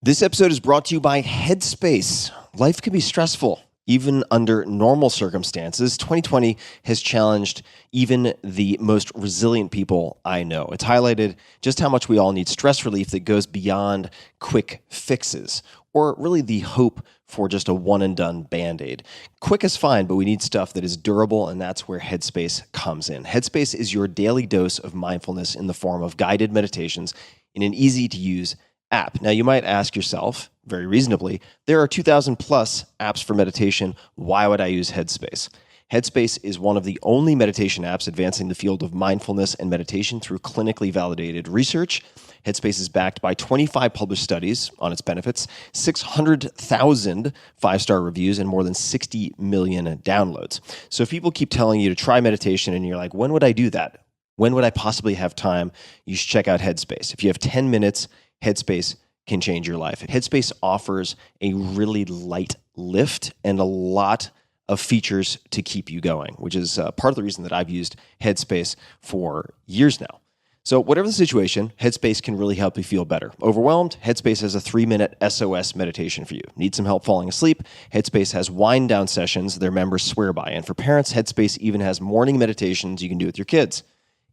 This episode is brought to you by Headspace. Life can be stressful, even under normal circumstances. 2020 has challenged even the most resilient people I know. It's highlighted just how much we all need stress relief that goes beyond quick fixes, or really the hope for just a one-and-done Band-Aid. Quick is fine, but we need stuff that is durable, and that's where Headspace comes in. Headspace is your daily dose of mindfulness in the form of guided meditations in an easy-to-use app. Now, you might ask yourself, very reasonably, there are 2,000 plus apps for meditation. Why would I use Headspace? Headspace is one of the only meditation apps advancing the field of mindfulness and meditation through clinically validated research. Headspace is backed by 25 published studies on its benefits, 600,000 five-star reviews, and more than 60 million downloads. So if people keep telling you to try meditation and you're like, when would I do that? When would I possibly have time? You should check out Headspace. If you have 10 minutes, Headspace can change your life. Headspace offers a really light lift and a lot of features to keep you going, which is part of the reason that I've used Headspace for years now. So whatever the situation, Headspace can really help you feel better. Overwhelmed? Headspace has a 3-minute SOS meditation for you. Need some help falling asleep? Headspace has wind down sessions their members swear by. And for parents, Headspace even has morning meditations you can do with your kids.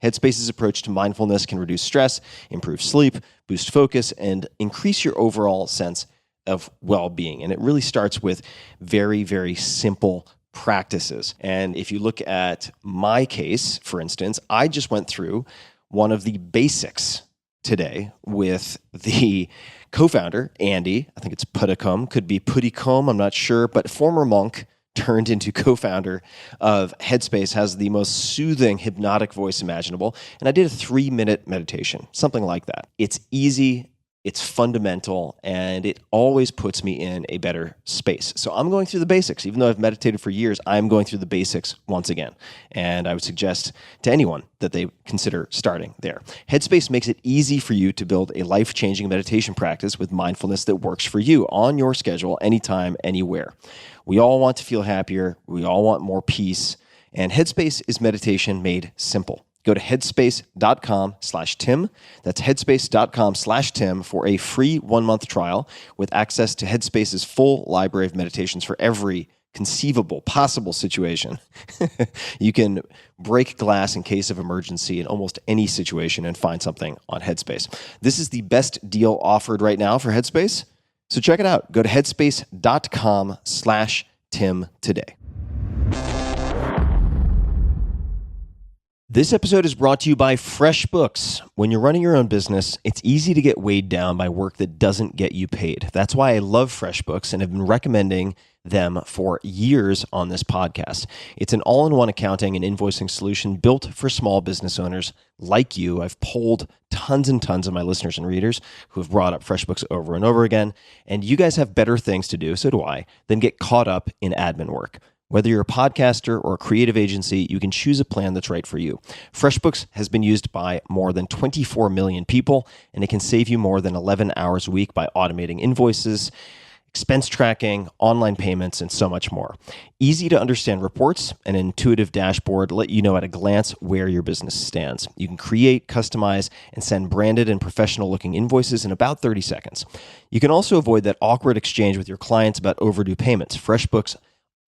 Headspace's approach to mindfulness can reduce stress, improve sleep, boost focus, and increase your overall sense of well-being. And it really starts with very, very simple practices. And if you look at my case, for instance, I just went through one of the basics today with the co-founder, Andy. I think it's Pudicum, could be Pudicum, I'm not sure, but former monk turned into co-founder of Headspace, has the most soothing, hypnotic voice imaginable. And I did a 3-minute meditation, something like that. It's easy, it's fundamental, and it always puts me in a better space. So I'm going through the basics. Even though I've meditated for years, I'm going through the basics once again. And I would suggest to anyone that they consider starting there. Headspace makes it easy for you to build a life-changing meditation practice with mindfulness that works for you on your schedule, anytime, anywhere. We all want to feel happier. We all want more peace. And Headspace is meditation made simple. Go to headspace.com/Tim. That's headspace.com/Tim for a free 1-month trial with access to Headspace's full library of meditations for every conceivable, possible situation. You can break glass in case of emergency in almost any situation and find something on Headspace. This is the best deal offered right now for Headspace. So check it out. Go to headspace.com/Tim today. This episode is brought to you by FreshBooks. When you're running your own business, it's easy to get weighed down by work that doesn't get you paid. That's why I love FreshBooks and have been recommending them for years on this podcast. It's an all-in-one accounting and invoicing solution built for small business owners like you. I've polled tons and tons of my listeners and readers who have brought up FreshBooks over and over again, and you guys have better things to do, so do I, than get caught up in admin work. Whether you're a podcaster or a creative agency, you can choose a plan that's right for you. FreshBooks has been used by more than 24 million people, and it can save you more than 11 hours a week by automating invoices, expense tracking, online payments, and so much more. Easy to understand reports and an intuitive dashboard let you know at a glance where your business stands. You can create, customize, and send branded and professional-looking invoices in about 30 seconds. You can also avoid that awkward exchange with your clients about overdue payments. FreshBooks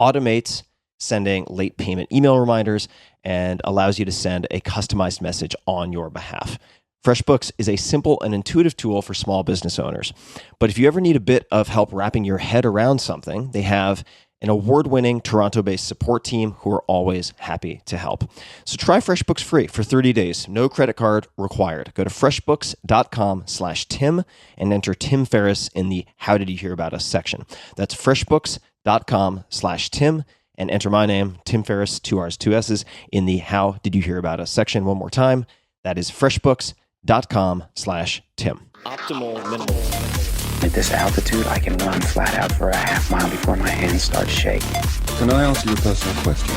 automates sending late payment email reminders and allows you to send a customized message on your behalf. FreshBooks is a simple and intuitive tool for small business owners. But if you ever need a bit of help wrapping your head around something, they have an award-winning Toronto-based support team who are always happy to help. So try FreshBooks free for 30 days. No credit card required. Go to freshbooks.com/Tim and enter Tim Ferriss in the How Did You Hear About Us section. That's freshbooks.com/Tim and enter my name, Tim Ferriss, 2 R's, 2 S's, in the How Did You Hear About Us section. One more time. That is freshbooks.com/Tim. Optimal minimalism. At this altitude, I can run flat out for a half mile before my hands start shaking. Can I ask you a personal question?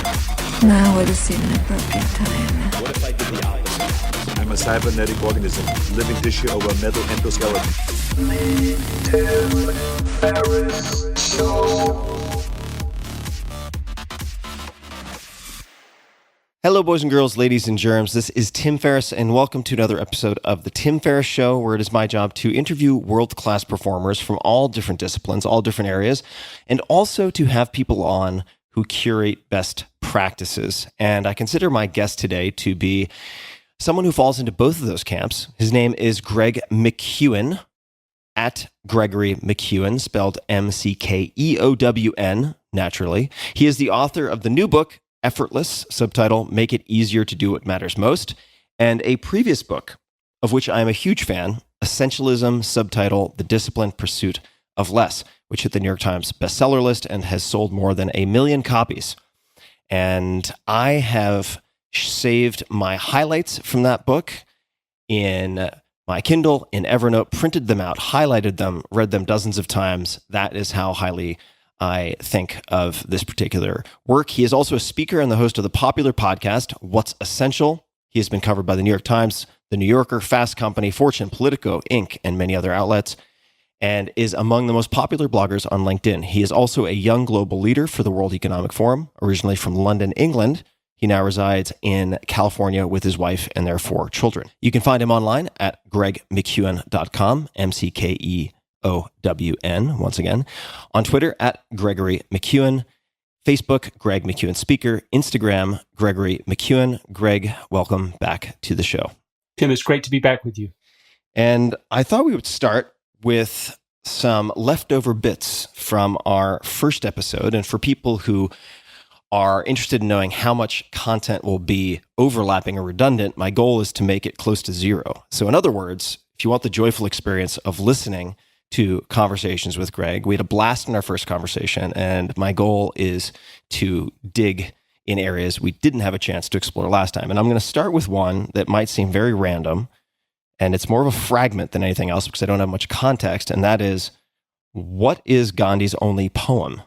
Now would seem an appropriate time. What if I did the opposite? I'm a cybernetic organism, living tissue over a metal endoskeleton. Tim Ferriss Show. Hello, boys and girls, ladies and germs. This is Tim Ferriss, and welcome to another episode of The Tim Ferriss Show, where it is my job to interview world-class performers from all different disciplines, all different areas, and also to have people on who curate best practices. And I consider my guest today to be someone who falls into both of those camps. His name is Greg McKeown, at Gregory McKeown, spelled McKeown, naturally. He is the author of the new book, Effortless, subtitle, Make It Easier to Do What Matters Most, and a previous book, of which I am a huge fan, Essentialism, subtitle, The Disciplined Pursuit of Less, which hit the New York Times bestseller list and has sold more than 1 million copies. And I have saved my highlights from that book in my Kindle, in Evernote, printed them out, highlighted them, read them dozens of times. That is how highly I think of this particular work. He is also a speaker and the host of the popular podcast, What's Essential. He has been covered by the New York Times, The New Yorker, Fast Company, Fortune, Politico, Inc., and many other outlets, and is among the most popular bloggers on LinkedIn. He is also a young global leader for the World Economic Forum, originally from London, England. He now resides in California with his wife and their 4 children. You can find him online at gregmckeown.com, McKeown, once again, on Twitter at Gregory McKeown, Facebook, Greg McKeown Speaker, Instagram, Gregory McKeown. Greg, welcome back to the show. Tim, it's great to be back with you. And I thought we would start with some leftover bits from our first episode. And for people who are interested in knowing how much content will be overlapping or redundant, my goal is to make it close to zero. So in other words, if you want the joyful experience of listening to conversations with Greg, we had a blast in our first conversation, and my goal is to dig in areas we didn't have a chance to explore last time. And I'm going to start with one that might seem very random, and it's more of a fragment than anything else because I don't have much context, and that is, what is Gandhi's only poem,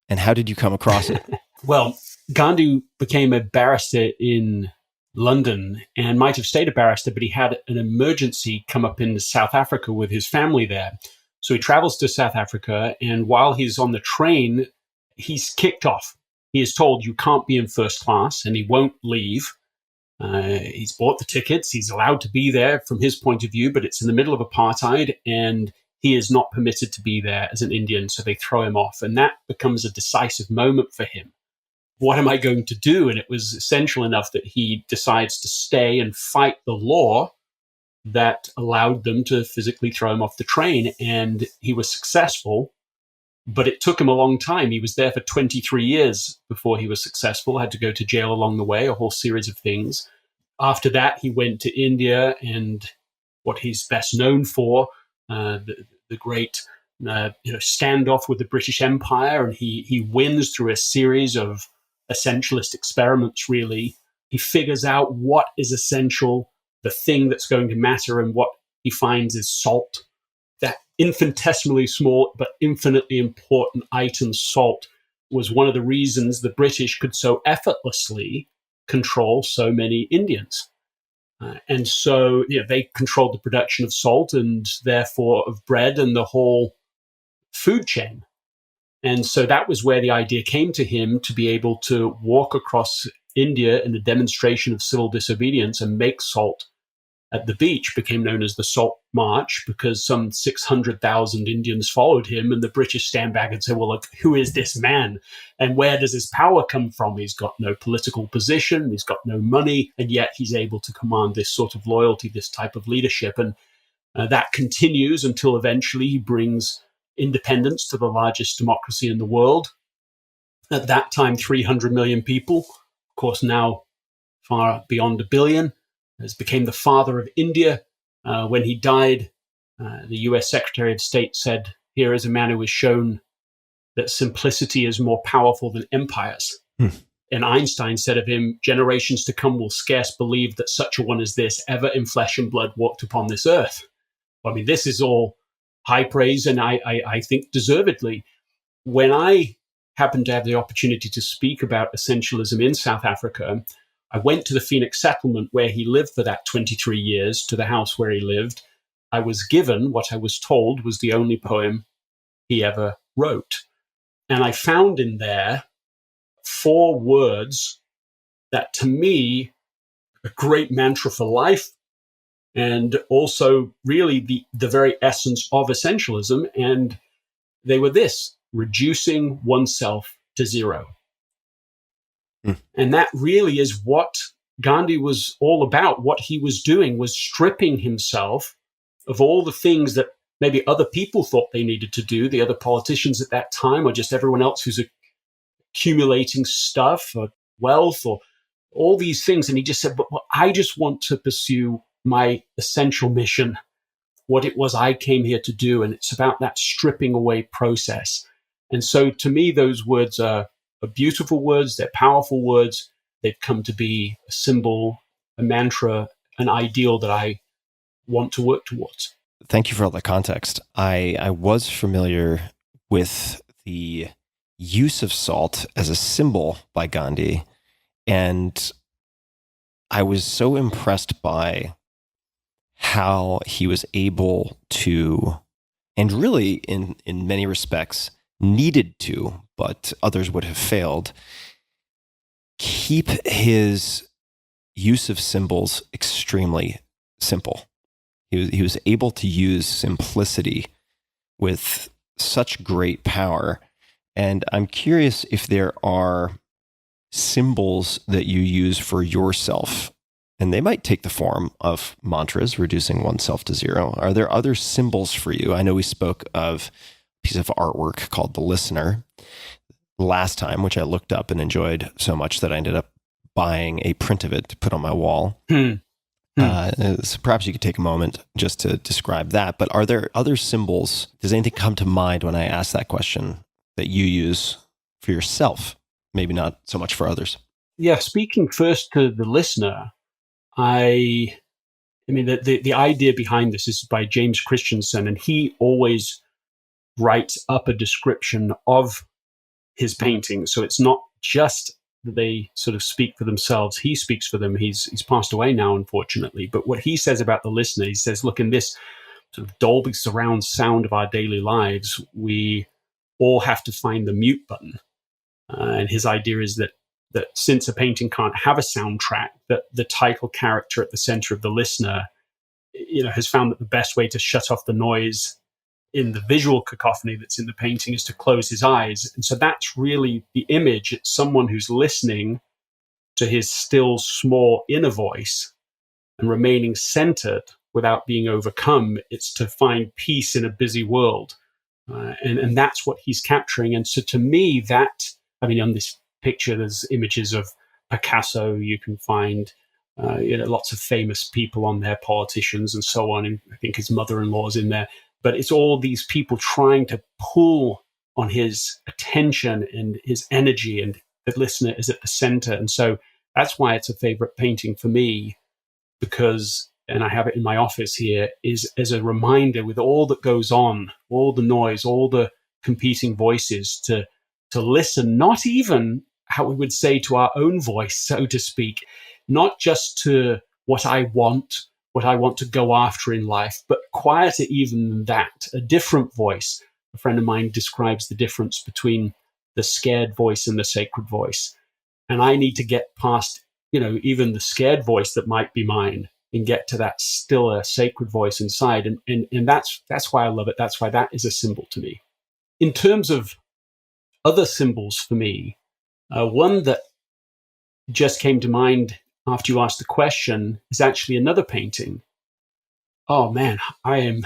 and how did you come across it? Well, Gandhi became a barrister in London and might have stayed a barrister, but he had an emergency come up in South Africa with his family there. So he travels to South Africa, and while he's on the train, he's kicked off. He is told, you can't be in first class, and he won't leave. He's bought the tickets. He's allowed to be there from his point of view, but it's in the middle of apartheid, and he is not permitted to be there as an Indian, so they throw him off. And that becomes a decisive moment for him. What am I going to do? And it was essential enough that he decides to stay and fight the law that allowed them to physically throw him off the train. And he was successful, but it took him a long time. He was there for 23 years before he was successful, had to go to jail along the way, a whole series of things. After that, he went to India, and what he's best known for, the great standoff with the British Empire, and he wins through a series of essentialist experiments, really. He figures out what is essential, the thing that's going to matter, and what he finds is salt. That infinitesimally small but infinitely important item, salt, was one of the reasons the British could so effortlessly control so many Indians. And so they controlled the production of salt and therefore of bread and the whole food chain. And so that was where the idea came to him, to be able to walk across India in a demonstration of civil disobedience and make salt at the beach. Became known as the Salt March because some 600,000 Indians followed him, and the British stand back and say, well, look, who is this man? And where does his power come from? He's got no political position, he's got no money, and yet he's able to command this sort of loyalty, this type of leadership. And that continues until eventually he brings independence to the largest democracy in the world. At that time, 300 million people, of course, now far beyond 1 billion, as became the father of India. When he died, the US Secretary of State said, here is a man who has shown that simplicity is more powerful than empires. And Einstein said of him, generations to come will scarce believe that such a one as this ever in flesh and blood walked upon this earth. I mean, this is all high praise, and I think deservedly. When I happened to have the opportunity to speak about essentialism in South Africa, I went to the Phoenix settlement where he lived for that 23 years, to the house where he lived. I was given what I was told was the only poem he ever wrote. And I found in there 4 words that to me, a great mantra for life, and also really the very essence of essentialism. And they were this: reducing oneself to zero. And that really is what Gandhi was all about. What he was doing was stripping himself of all the things that maybe other people thought they needed to do, the other politicians at that time, or just everyone else who's accumulating stuff or wealth or all these things. And he just said, but I just want to pursue my essential mission, what it was I came here to do. And it's about that stripping away process. And so to me, those words are beautiful words. They're powerful words. They've come to be a symbol, a mantra, an ideal that I want to work towards. Thank you for all the context. I was familiar with the use of salt as a symbol by Gandhi, and I was so impressed by how he was able to, and really in many respects needed to, but others would have failed, keep his use of symbols extremely simple. He was able to use simplicity with such great power. And I'm curious if there are symbols that you use for yourself, and they might take the form of mantras, reducing oneself to zero. Are there other symbols for you? I know we spoke of a piece of artwork called The Listener last time, which I looked up and enjoyed so much that I ended up buying a print of it to put on my wall. So perhaps you could take a moment just to describe that. But are there other symbols? Does anything come to mind when I ask that question that you use for yourself? Maybe not so much for others. Yeah, speaking first to the listener, I mean, the idea behind this is by James Christensen, and he always writes up a description of his paintings. So it's not just that they sort of speak for themselves. He speaks for them. He's passed away now, unfortunately. But what he says about the listener, he says, look, in this sort of Dolby surround sound of our daily lives, we all have to find the mute button. And his idea is that since a painting can't have a soundtrack, that the title character at the center of the listener, has found that the best way to shut off the noise in the visual cacophony that's in the painting is to close his eyes. And so that's really the image. It's someone who's listening to his still, small inner voice and remaining centered without being overcome. It's to find peace in a busy world. And that's what he's capturing. And so to me, on this picture, there's images of Picasso. You can find lots of famous people on there, politicians and so on. And I think his mother-in-law's in there. But it's all these people trying to pull on his attention and his energy, and the listener is at the center. And so that's why it's a favorite painting for me, because, and I have it in my office here, is as a reminder with all that goes on, all the noise, all the competing voices, to listen, not even how we would say to our own voice, so to speak, not just to what I want to go after in life, but quieter even than that, a different voice. A friend of mine describes the difference between the scared voice and the sacred voice. And I need to get past, even the scared voice that might be mine and get to that stiller, sacred voice inside. And that's why I love it. That's why that is a symbol to me. In terms of other symbols for me, one that just came to mind after you asked the question is actually another painting. Oh man, I am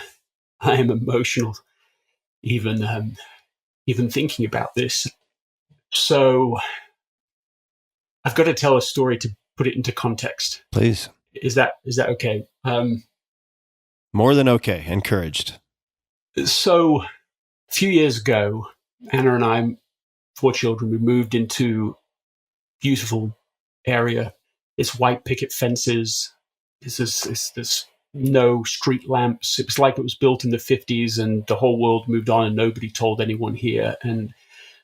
emotional even thinking about this. So I've got to tell a story to put it into context. Please. Is that okay? More than okay. Encouraged. So a few years ago, Anna and I, 4 children, we moved into beautiful area. It's white picket fences. There's no street lamps. It was like it was built in the 50s and the whole world moved on and nobody told anyone here. And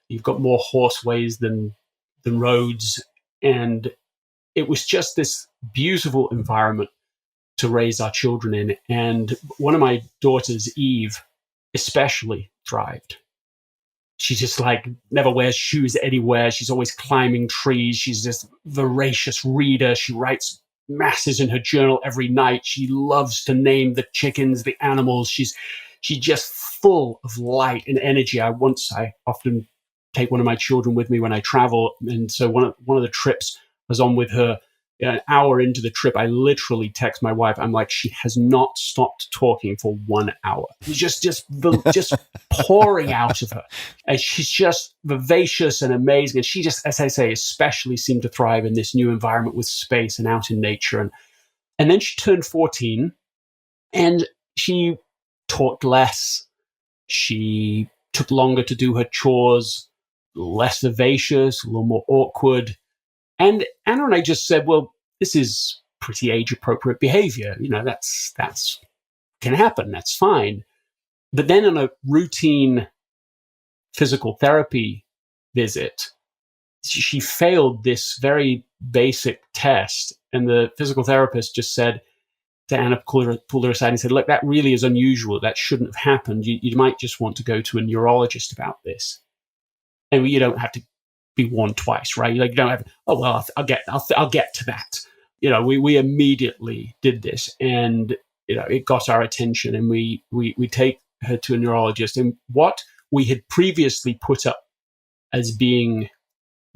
you've got more horseways than roads. And it was just this beautiful environment to raise our children in. And one of my daughters, Eve, especially thrived. She's just like never wears shoes anywhere. She's always climbing trees. She's this voracious reader. She writes masses in her journal every night. She loves to name the chickens, the animals. She's just full of light and energy. I often take one of my children with me when I travel. And so one of the trips I was on with her. An hour into the trip, I literally text my wife. I'm like, she has not stopped talking for 1 hour. It's just pouring out of her. And she's just vivacious and amazing. And she just, as I say, especially seemed to thrive in this new environment with space and out in nature. And then she turned 14 and she talked less. She took longer to do her chores, less vivacious, a little more awkward. And Anna and I just said, well, this is pretty age-appropriate behavior. That's can happen. That's fine. But then on a routine physical therapy visit, she failed this very basic test. And the physical therapist just said to Anna, pulled her aside and said, look, that really is unusual. That shouldn't have happened. You might just want to go to a neurologist about this. And you don't have to be warned twice, right? Like, you don't have, oh, well, I'll get to that. We immediately did this, and it got our attention, and we take her to a neurologist. And what we had previously put up as being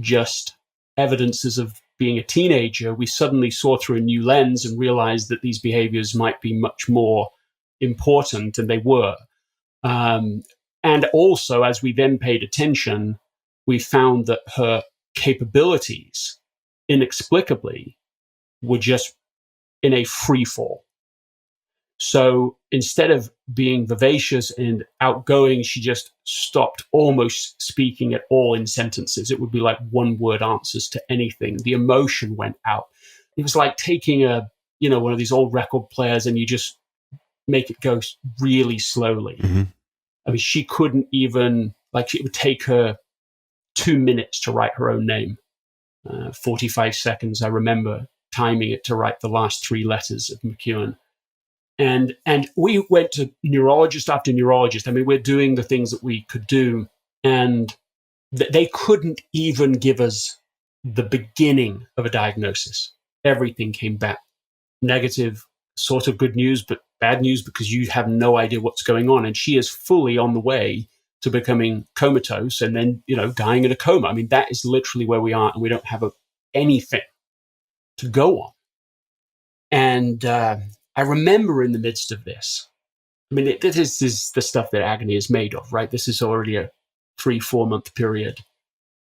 just evidences of being a teenager, we suddenly saw through a new lens and realized that these behaviors might be much more important, and they were. And also, as we then paid attention, we found that her capabilities, inexplicably, were just in a free fall. So instead of being vivacious and outgoing, she just stopped almost speaking at all in sentences. It would be like one-word answers to anything. The emotion went out. It was like taking one of these old record players and you just make it go really slowly. Mm-hmm. I mean, she couldn't even, it would take her 2 minutes to write her own name. 45 seconds, I remember timing it to write the last 3 letters of McKeown. And we went to neurologist after neurologist. I mean, we're doing the things that we could do. And they couldn't even give us the beginning of a diagnosis. Everything came back negative, sort of good news, but bad news because you have no idea what's going on. And she is fully on the way to becoming comatose and then, dying in a coma. I mean, that is literally where we are, and we don't have anything to go on. And I remember in the midst of this, I mean, this is the stuff that agony is made of, right? This is already a 3-4 month period.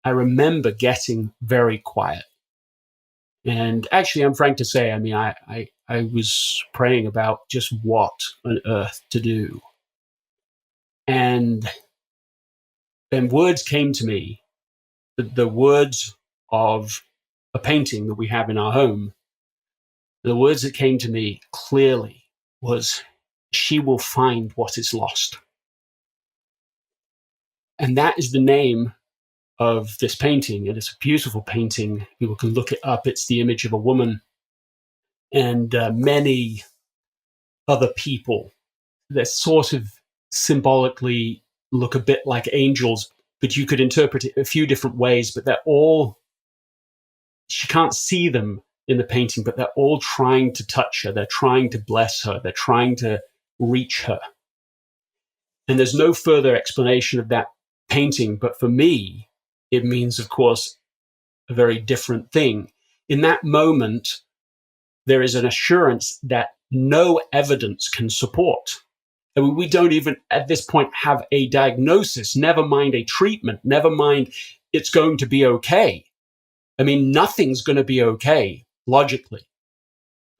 I remember getting very quiet. And actually, I'm frank to say, I mean, I was praying about just what on earth to do. And words came to me, the words of a painting that we have in our home. The words that came to me clearly was, she will find what is lost. And that is the name of this painting. And it's a beautiful painting. People can look it up. It's the image of a woman and many other people that sort of symbolically look a bit like angels, but you could interpret it a few different ways, but they're all, she can't see them in the painting, but they're all trying to touch her. They're trying to bless her. They're trying to reach her. And there's no further explanation of that painting, but for me, it means, of course, a very different thing. In that moment, there is an assurance that no evidence can support. I mean, we don't even at this point have a diagnosis, never mind a treatment, never mind it's going to be okay. I mean, nothing's going to be okay, logically.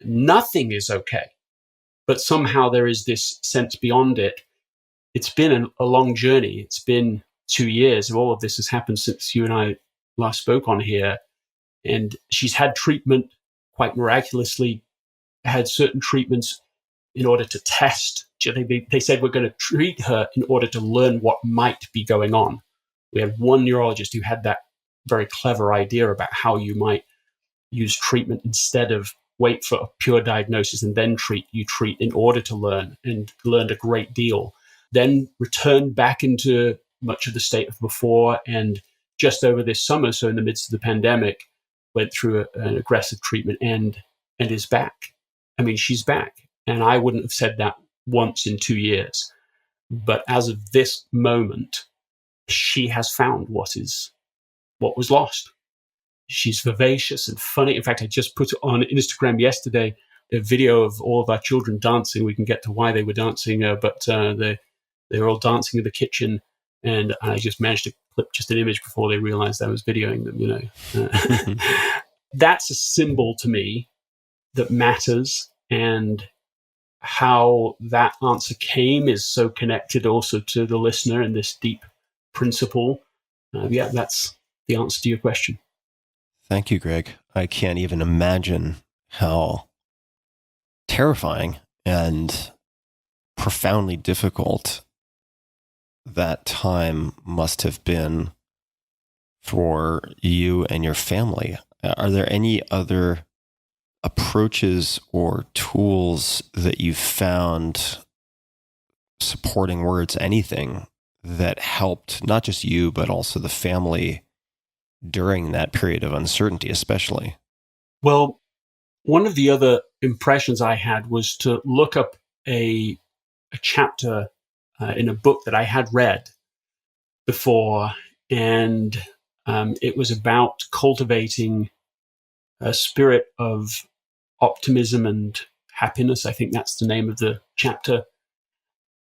Nothing is okay. But somehow there is this sense beyond it. It's been a long journey. It's been 2 years. All of this has happened since you and I last spoke on here. And she's had treatment quite miraculously, had certain treatments in order to test. They said we're going to treat her in order to learn what might be going on. We had one neurologist who had that very clever idea about how you might use treatment instead of wait for a pure diagnosis and then treat. You treat in order to learn, and learned a great deal. Then returned back into much of the state of before, and just over this summer, so in the midst of the pandemic, went through an aggressive treatment and is back. I mean, she's back. And I wouldn't have said that once in 2 years. But as of this moment, she has found what was lost. She's vivacious and funny. In fact, I just put on Instagram yesterday a video of all of our children dancing. We can get to why they were dancing, but they were all dancing in the kitchen. And I just managed to clip just an image before they realized I was videoing them, That's a symbol to me that matters. And how that answer came is so connected also to the listener and this deep principle. That's the answer to your question. Thank you, Greg. I can't even imagine how terrifying and profoundly difficult that time must have been for you and your family. Are there any other approaches or tools that you've found, supporting words, anything that helped not just you, but also the family during that period of uncertainty, especially? Well, one of the other impressions I had was to look up a chapter in a book that I had read before, and it was about cultivating a spirit of optimism and happiness. I think that's the name of the chapter.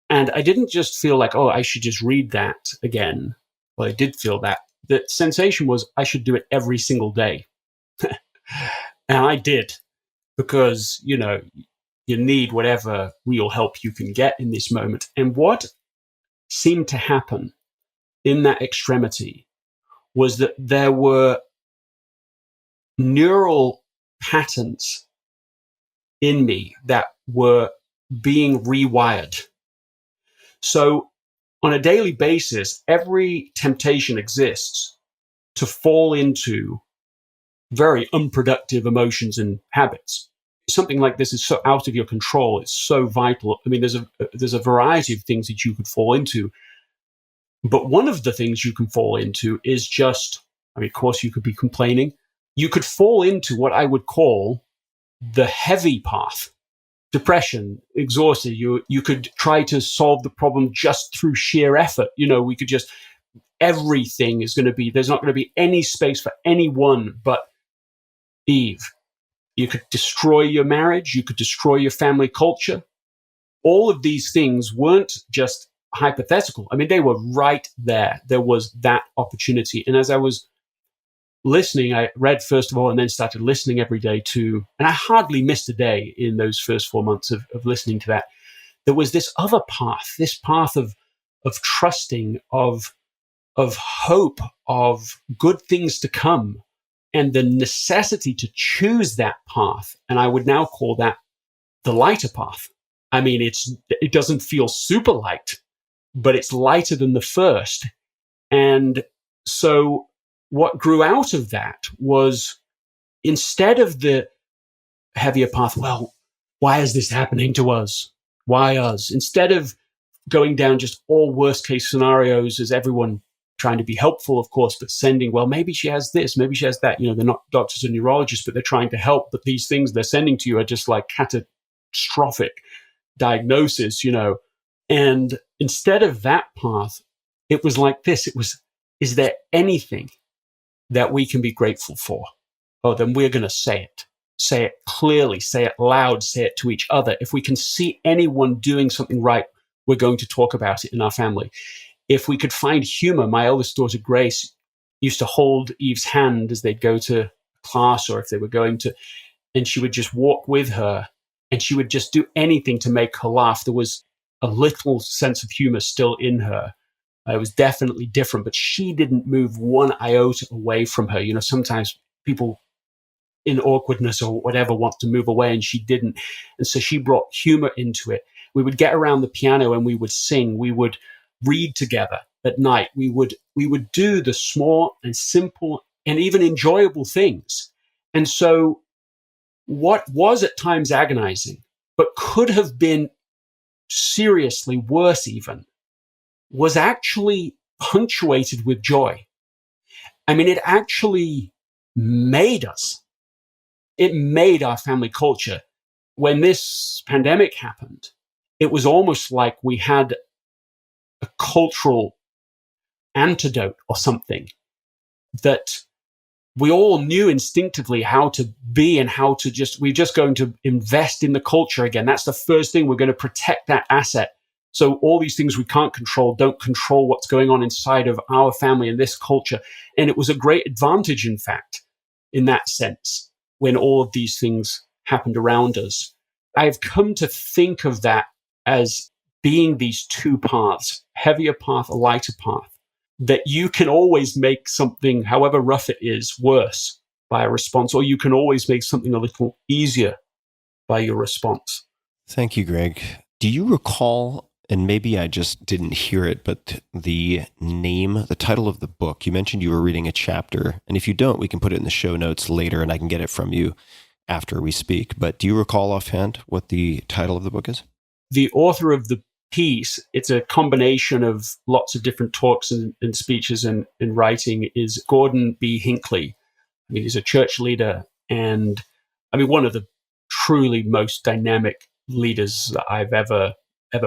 And I didn't just feel like, I should just read that again. Well, I did feel that. The sensation was I should do it every single day. And I did, because, you need whatever real help you can get in this moment. And what seemed to happen in that extremity was that there were neural patterns in me that were being rewired. So on a daily basis, every temptation exists to fall into very unproductive emotions and habits. Something like this is so out of your control. It's so vital. I mean, there's a variety of things that you could fall into. But one of the things you can fall into is just, of course, you could be complaining. You could fall into what I would call the heavy path. Depression, exhausted. You could try to solve the problem just through sheer effort. We could just, everything is going to be, there's not going to be any space for anyone but Eve. You could destroy your marriage. You could destroy your family culture. All of these things weren't just hypothetical. I mean, they were right there. There was that opportunity. And as I was listening, I read first of all, and then started listening every day to, and I hardly missed a day in those first 4 months of listening to that. There was this other path, this path of trusting, of hope, of good things to come, and the necessity to choose that path. And I would now call that the lighter path. I mean, it doesn't feel super light, but it's lighter than the first. And so what grew out of that was, instead of the heavier path, well, why is this happening to us? Why us? Instead of going down just all worst case scenarios, as everyone trying to be helpful, of course, but sending, well, maybe she has this, maybe she has that. They're not doctors or neurologists, but they're trying to help. But these things they're sending to you are just like catastrophic diagnosis, And instead of that path, it was like this. It was, is there anything that we can be grateful for? Oh, then we're going to say it. Say it clearly, say it loud, say it to each other. If we can see anyone doing something right, we're going to talk about it in our family. If we could find humor, my eldest daughter, Grace, used to hold Eve's hand as they'd go to class, or if they were going to, and she would just walk with her, and she would just do anything to make her laugh. There was a little sense of humor still in her. It was definitely different, but she didn't move one iota away from her. Sometimes people in awkwardness or whatever want to move away, and she didn't. And so she brought humor into it. We would get around the piano and we would sing. We would read together at night. We would do the small and simple and even enjoyable things. And so what was at times agonizing, but could have been seriously worse even, was actually punctuated with joy. I mean, it actually made us. It made our family culture. When this pandemic happened, it was almost like we had a cultural antidote or something that we all knew instinctively how to be and how to we're just going to invest in the culture again. That's the first thing. We're going to protect that asset. So all these things we can't control don't control what's going on inside of our family and this culture. And it was a great advantage, in fact, in that sense, when all of these things happened around us. I've come to think of that as being these two paths, heavier path, a lighter path, that you can always make something, however rough it is, worse by a response, or you can always make something a little easier by your response. Thank you, Greg. Do you recall, and maybe I just didn't hear it, but the name, the title of the book? You mentioned you were reading a chapter, and if you don't, we can put it in the show notes later and I can get it from you after we speak. But do you recall offhand what the title of the book is? The author of the piece, it's a combination of lots of different talks and speeches and writing, is Gordon B. Hinckley. I mean, he's a church leader and I mean, one of the truly most dynamic leaders that I've ever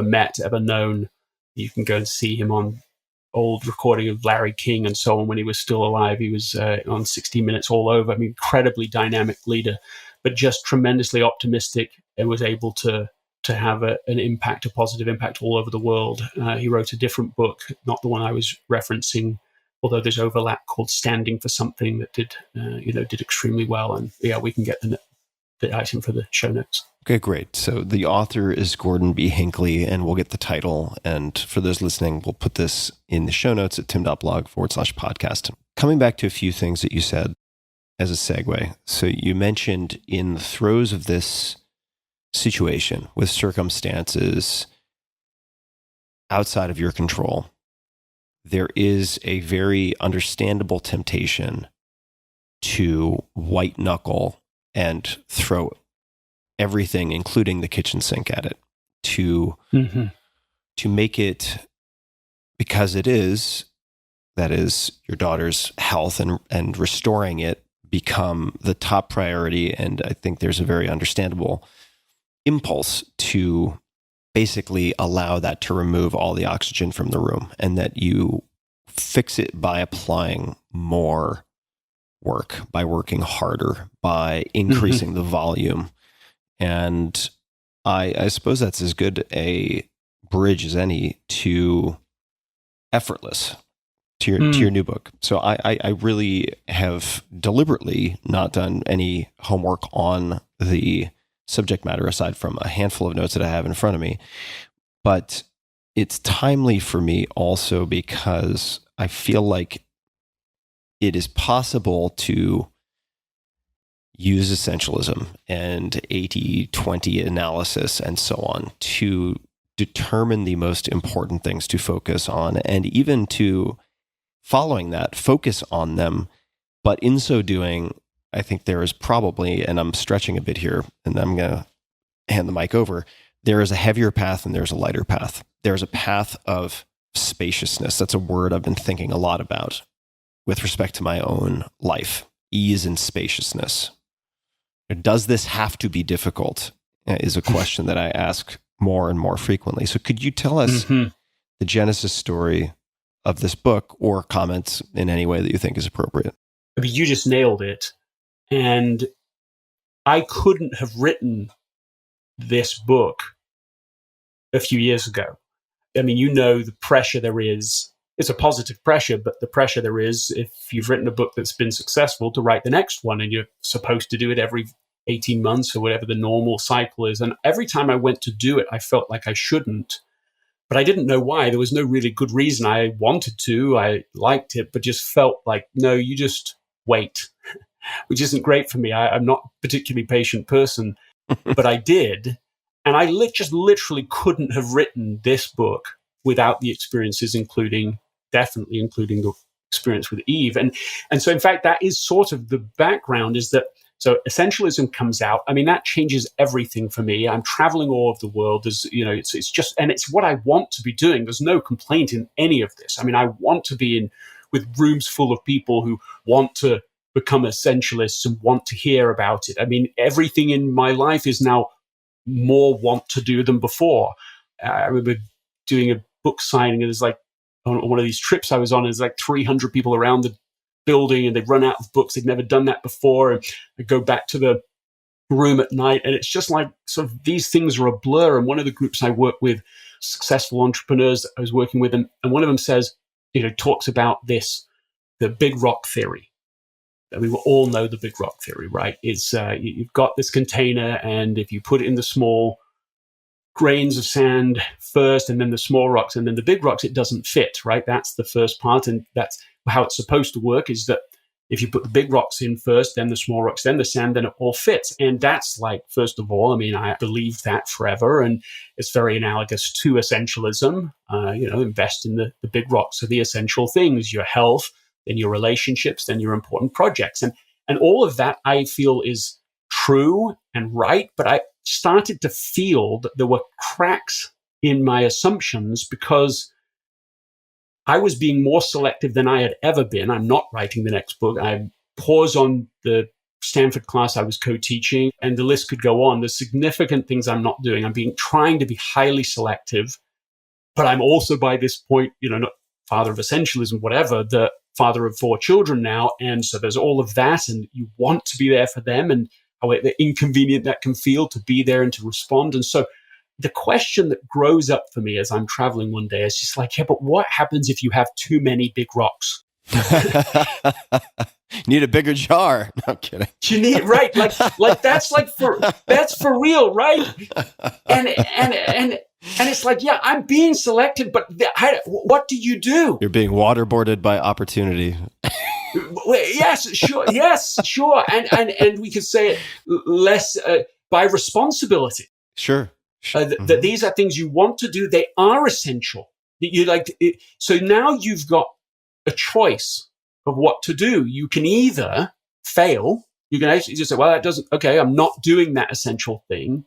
met, ever known. You can go and see him on old recording of Larry King and so on when he was still alive. He was on 60 Minutes all over. I mean, incredibly dynamic leader, but just tremendously optimistic and was able to have an impact, a positive impact all over the world. He wrote a different book, not the one I was referencing, although there's overlap, called Standing for Something, that did extremely well. And yeah, we can get the item for the show notes. Okay, great. So the author is Gordon B. Hinckley, and we'll get the title. And for those listening, we'll put this in the show notes at tim.blog/podcast. Coming back to a few things that you said as a segue. So you mentioned in the throes of this situation with circumstances outside of your control, there is a very understandable temptation to white knuckle and throw everything, including the kitchen sink, at it, to make it, because it is, that is your daughter's health and restoring it, become the top priority. And I think there's a very understandable impulse to basically allow that to remove all the oxygen from the room, and that you fix it by applying more work, by working harder, by increasing the volume. And I suppose that's as good a bridge as any to Effortless, to your new book. So I really have deliberately not done any homework on the subject matter aside from a handful of notes that I have in front of me. But it's timely for me also because I feel like it is possible to use essentialism and 80-20 analysis and so on to determine the most important things to focus on, and even to, following that, focus on them. But in so doing, I think there is probably, and I'm stretching a bit here, and I'm going to hand the mic over, there is a heavier path and there's a lighter path. There's a path of spaciousness. That's a word I've been thinking a lot about with respect to my own life. Ease and spaciousness. Does this have to be difficult? Is a question that I ask more and more frequently. So could you tell us the genesis story of this book, or comments in any way that you think is appropriate? I mean, you just nailed it. And I couldn't have written this book a few years ago. I mean, you know, the pressure there is, it's a positive pressure, but the pressure there is, if you've written a book that's been successful, to write the next one, and you're supposed to do it every 18 months or whatever the normal cycle is. And every time I went to do it, I felt like I shouldn't, but I didn't know why. There was no really good reason. I wanted to, I liked it, but just felt like, no, you just wait, which isn't great for me. I'm not a particularly patient person, but I did. And I just literally couldn't have written this book without the experiences, definitely including the experience with Eve. And so, in fact, that is sort of the background, is that So essentialism comes out. I mean, that changes everything for me. I'm traveling all over the world. There's, it's just, and it's what I want to be doing. There's no complaint in any of this. I mean, I want to be in with rooms full of people who want to become essentialists and want to hear about it. I mean, everything in my life is now more want to do than before. I remember doing a book signing, and there's like, on one of these trips I was on, there's like 300 people around the building, and they'd run out of books. They'd never done that before. And I'd go back to the room at night, and it's just like sort of these things are a blur. And one of the groups I work with, successful entrepreneurs that I was working with, and one of them says, talks about this, the big rock theory. I mean, we all know the big rock theory, right? It's you've got this container, and if you put it in the small grains of sand first, and then the small rocks, and then the big rocks, it doesn't fit, right? That's the first part, and that's how it's supposed to work, is that if you put the big rocks in first, then the small rocks, then the sand, then it all fits. And that's like, first of all, I mean, I believe that forever, and it's very analogous to essentialism. Invest in the big rocks, so the essential things, your health, then your relationships, then your important projects. And all of that I feel is true and right, but I started to feel that there were cracks in my assumptions because I was being more selective than I had ever been. I'm not writing the next book. I pause on the Stanford class I was co-teaching, and the list could go on. There's significant things I'm not doing. I'm trying to be highly selective, but I'm also by this point, not father of essentialism, whatever, the father of 4 children now. And so there's all of that, and you want to be there for them, and how inconvenient that can feel to be there and to respond. And so the question that grows up for me as I'm traveling one day is just like, yeah, but what happens if you have too many big rocks? Need a bigger jar. No, I'm kidding. You need, right? Like that's for real, right? And it's like, yeah, I'm being selected, but what do you do? You're being waterboarded by opportunity. Yes, sure. And we could say it less by responsibility. Sure. That these are things you want to do. They are essential. You like it. So now you've got a choice of what to do. You can either fail. You can actually just say, well, that doesn't, okay, I'm not doing that essential thing.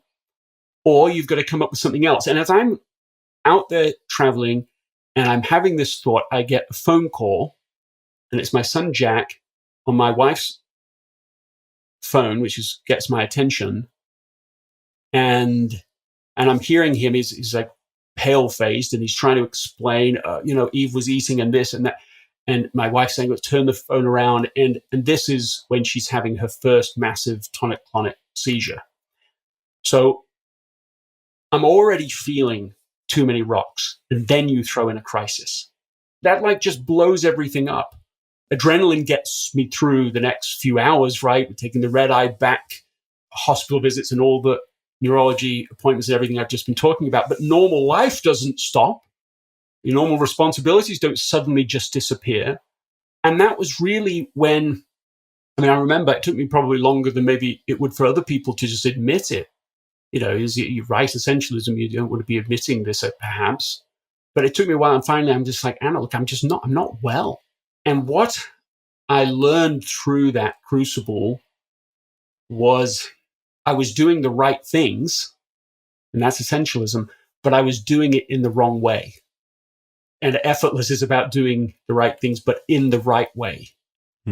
Or you've got to come up with something else. And as I'm out there traveling and I'm having this thought, I get a phone call, and it's my son, Jack, on my wife's phone, which gets my attention. And I'm hearing him, he's like pale-faced, and he's trying to explain, Eve was eating and this and that. And my wife's saying, let's turn the phone around. And this is when she's having her first massive tonic-clonic seizure. So I'm already feeling too many rocks. And then you throw in a crisis. That like just blows everything up. Adrenaline gets me through the next few hours, right? We're taking the red eye back, hospital visits and all the neurology appointments and everything I've just been talking about. But normal life doesn't stop. Your normal responsibilities don't suddenly just disappear. And that was really when, I remember it took me probably longer than maybe it would for other people to just admit it. You write essentialism, you don't want to be admitting this perhaps. But it took me a while, and finally I'm just like, Anna, look, I'm not well. And what I learned through that crucible was I was doing the right things, and that's essentialism, but I was doing it in the wrong way. And Effortless is about doing the right things, but in the right way.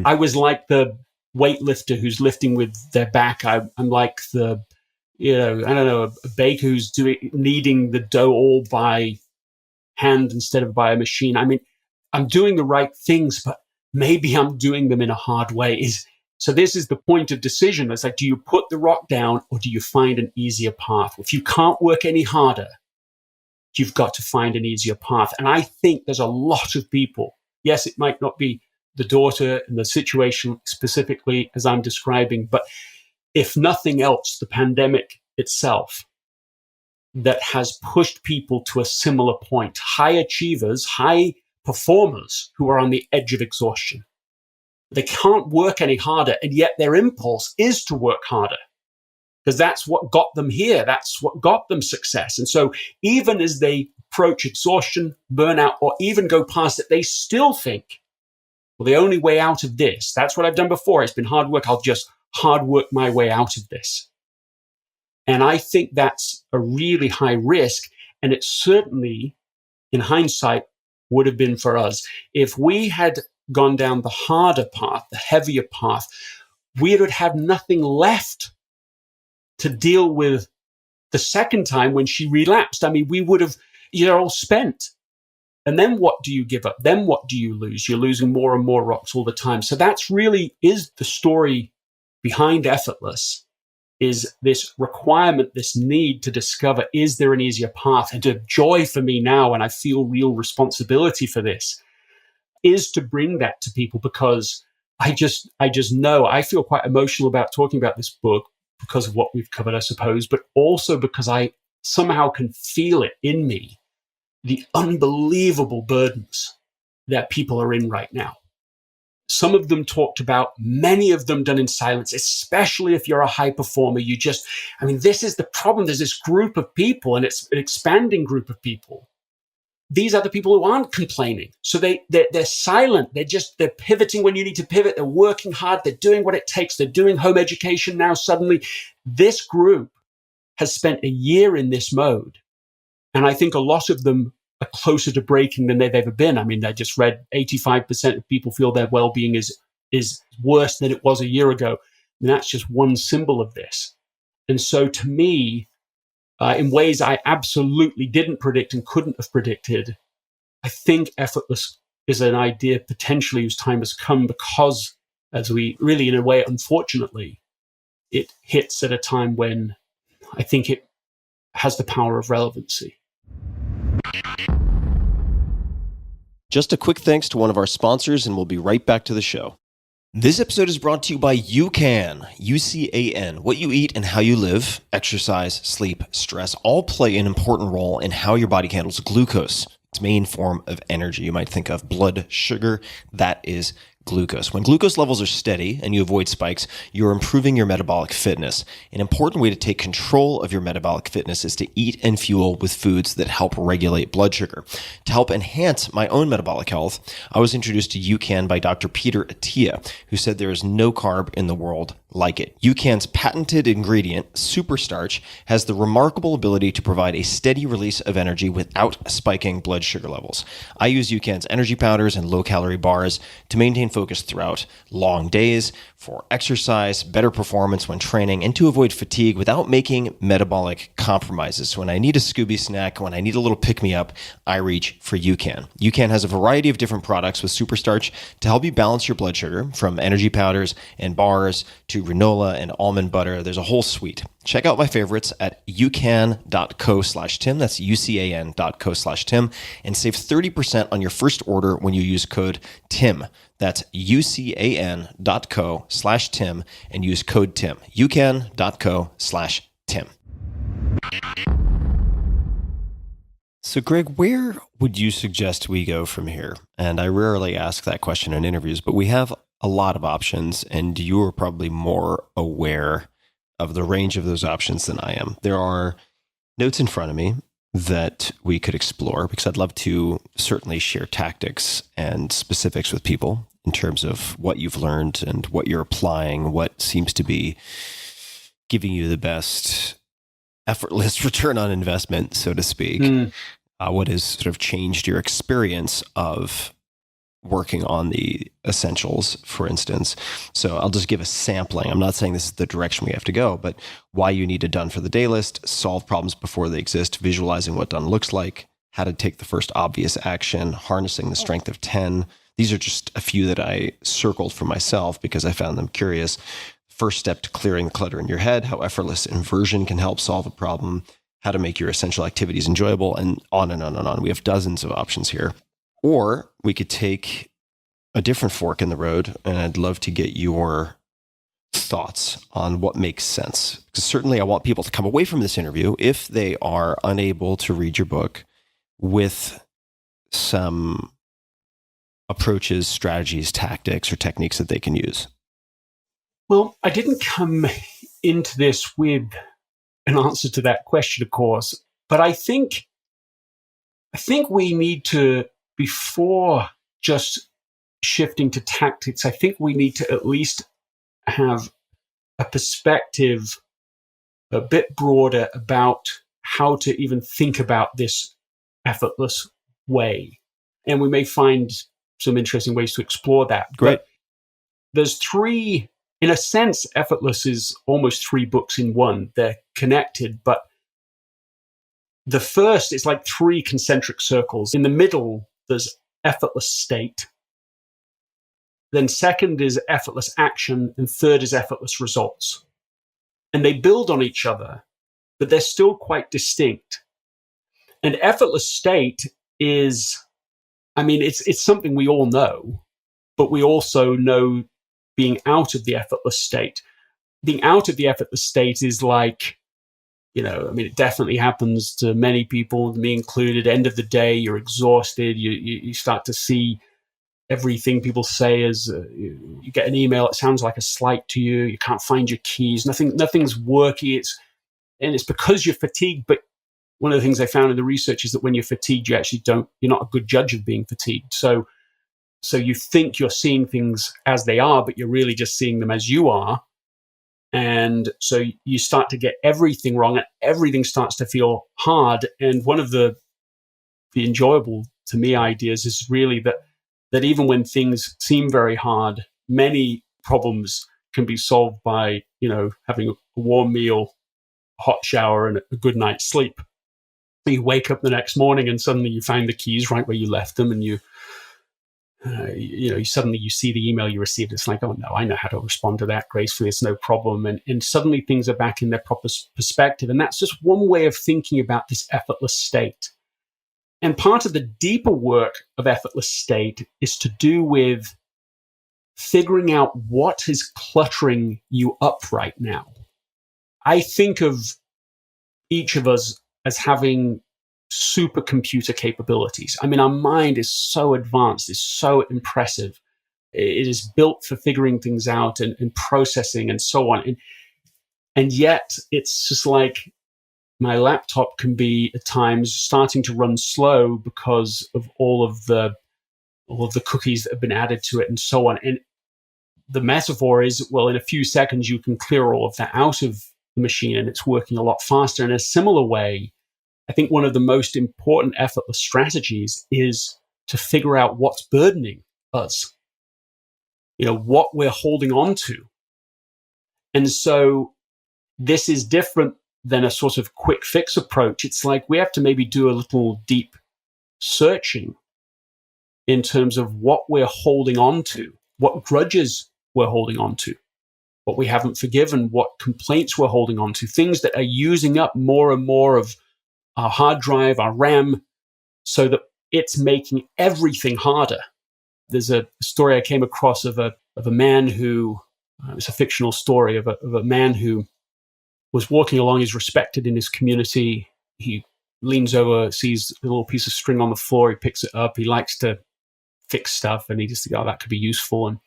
I was like the weightlifter who's lifting with their back. I'm like the, a baker who's kneading the dough all by hand instead of by a machine. I'm doing the right things, but maybe I'm doing them in a hard way. So this is the point of decision. It's like, do you put the rock down or do you find an easier path? If you can't work any harder, you've got to find an easier path. And I think there's a lot of people. Yes, it might not be the daughter and the situation specifically as I'm describing, but if nothing else, the pandemic itself that has pushed people to a similar point, high achievers, high performers who are on the edge of exhaustion. They can't work any harder, and yet their impulse is to work harder because that's what got them here. That's what got them success. And so even as they approach exhaustion, burnout, or even go past it, they still think, well, the only way out of this, that's what I've done before. It's been hard work. I'll just hard work my way out of this. And I think that's a really high risk. And it certainly, in hindsight, would have been for us. If we had gone down the harder path, the heavier path, we would have nothing left to deal with the second time when she relapsed. I mean, we would have, you're all spent. And then what do you give up? Then what do you lose? You're losing more and more rocks all the time. So that's really is the story behind Effortless, is this requirement, this need to discover, is there an easier path? And a joy for me now, and I feel real responsibility for this, is to bring that to people, because I just know I feel quite emotional about talking about this book because of what we've covered, I suppose, but also because I somehow can feel it in me, the unbelievable burdens that people are in right now. Some of them talked about, many of them done in silence, especially if you're a high performer. This is the problem. There's this group of people, and it's an expanding group of people. These are the people who aren't complaining. So they're silent. They're pivoting when you need to pivot. They're working hard. They're doing what it takes. They're doing home education now. Suddenly, this group has spent a year in this mode. And I think a lot of them are closer to breaking than they've ever been. I mean, I just read 85% of people feel their well-being is worse than it was a year ago. And that's just one symbol of this. And so to me, in ways I absolutely didn't predict and couldn't have predicted, I think Effortless is an idea potentially whose time has come, because as we really, in a way, unfortunately, it hits at a time when I think it has the power of relevancy. Just a quick thanks to one of our sponsors, and we'll be right back to the show. This episode is brought to you by UCAN, UCAN. What you eat and how you live, exercise, sleep, stress, all play an important role in how your body handles glucose, its main form of energy. You might think of blood sugar. That is glucose. When glucose levels are steady and you avoid spikes, you're improving your metabolic fitness. An important way to take control of your metabolic fitness is to eat and fuel with foods that help regulate blood sugar. To help enhance my own metabolic health, I was introduced to UCAN by Dr. Peter Attia, who said there is no carb in the world like it. UCAN's patented ingredient, superstarch, has the remarkable ability to provide a steady release of energy without spiking blood sugar levels. I use UCAN's energy powders and low-calorie bars to maintain focus throughout long days, for exercise, better performance when training, and to avoid fatigue without making metabolic compromises. So when I need a Scooby snack, when I need a little pick-me-up, I reach for UCAN. UCAN has a variety of different products with superstarch to help you balance your blood sugar, from energy powders and bars to granola and almond butter. There's a whole suite. Check out my favorites at ucan.co/Tim. That's ucan.co/Tim, and save 30% on your first order when you use code TIM. That's ucan.co/Tim and use code TIM. ucan.co/Tim. So, Greg, where would you suggest we go from here? And I rarely ask that question in interviews, but we have a lot of options, and you're probably more aware of the range of those options than I am. There are notes in front of me that we could explore, because I'd love to certainly share tactics and specifics with people in terms of what you've learned and what you're applying, what seems to be giving you the best effortless return on investment, so to speak. What has sort of changed your experience of working on the essentials, for instance. So I'll just give a sampling. I'm not saying this is the direction we have to go, but why you need a done for the day list, solve problems before they exist, visualizing what done looks like, how to take the first obvious action, harnessing the strength of 10. These are just a few that I circled for myself because I found them curious. First step to clearing the clutter in your head, how effortless inversion can help solve a problem, how to make your essential activities enjoyable, and on and on and on. We have dozens of options here. Or we could take a different fork in the road, and I'd love to get your thoughts on what makes sense. Because certainly I want people to come away from this interview, if they are unable to read your book, with some approaches, strategies, tactics, or techniques that they can use. Well, I didn't come into this with an answer to that question, of course, but I think we need to, before just shifting to tactics, I think we need to at least have a perspective a bit broader about how to even think about this effortless way. And we may find some interesting ways to explore that. Great. But there's three, in a sense, Effortless is almost three books in one. They're connected, but the first is like three concentric circles. In the middle, there's effortless state. Then second is effortless action, and third is effortless results. And they build on each other, but they're still quite distinct. And effortless state is, I mean, it's something we all know, but we also know being out of the effortless state. Being out of the effortless state is like, you know, I mean, it definitely happens to many people, me included. End of the day, you're exhausted. You start to see everything people say as you get an email. It sounds like a slight to you. You can't find your keys. Nothing's working. And it's because you're fatigued. But one of the things I found in the research is that when you're fatigued, you're not a good judge of being fatigued. So you think you're seeing things as they are, but you're really just seeing them as you are. And so you start to get everything wrong, and everything starts to feel hard. And one of the enjoyable to me ideas is really that even when things seem very hard, many problems can be solved by, you know, having a warm meal, a hot shower, and a good night's sleep. You wake up the next morning and suddenly you find the keys right where you left them, and you suddenly see the email you received. It's like, oh no, I know how to respond to that gracefully. It's no problem. And suddenly things are back in their proper perspective. And that's just one way of thinking about this effortless state. And part of the deeper work of effortless state is to do with figuring out what is cluttering you up right now. I think of each of us as having supercomputer capabilities. I mean, our mind is so advanced, it's so impressive. It is built for figuring things out and processing and so on. And yet it's just like my laptop can be at times starting to run slow because of all of the cookies that have been added to it and so on. And the metaphor is, well, in a few seconds, you can clear all of that out of the machine and it's working a lot faster. In a similar way, I think one of the most important effortless strategies is to figure out what's burdening us, you know, what we're holding on to. And so this is different than a sort of quick fix approach. It's like we have to maybe do a little deep searching in terms of what we're holding on to, what grudges we're holding on to, what we haven't forgiven, what complaints we're holding on to, things that are using up more and more of our hard drive, our RAM, so that it's making everything harder. There's a story I came across of a man who, it's a fictional story of a man who was walking along. He's respected in his community. He leans over, sees a little piece of string on the floor. He picks it up. He likes to fix stuff, and he just thinks, oh, that could be useful.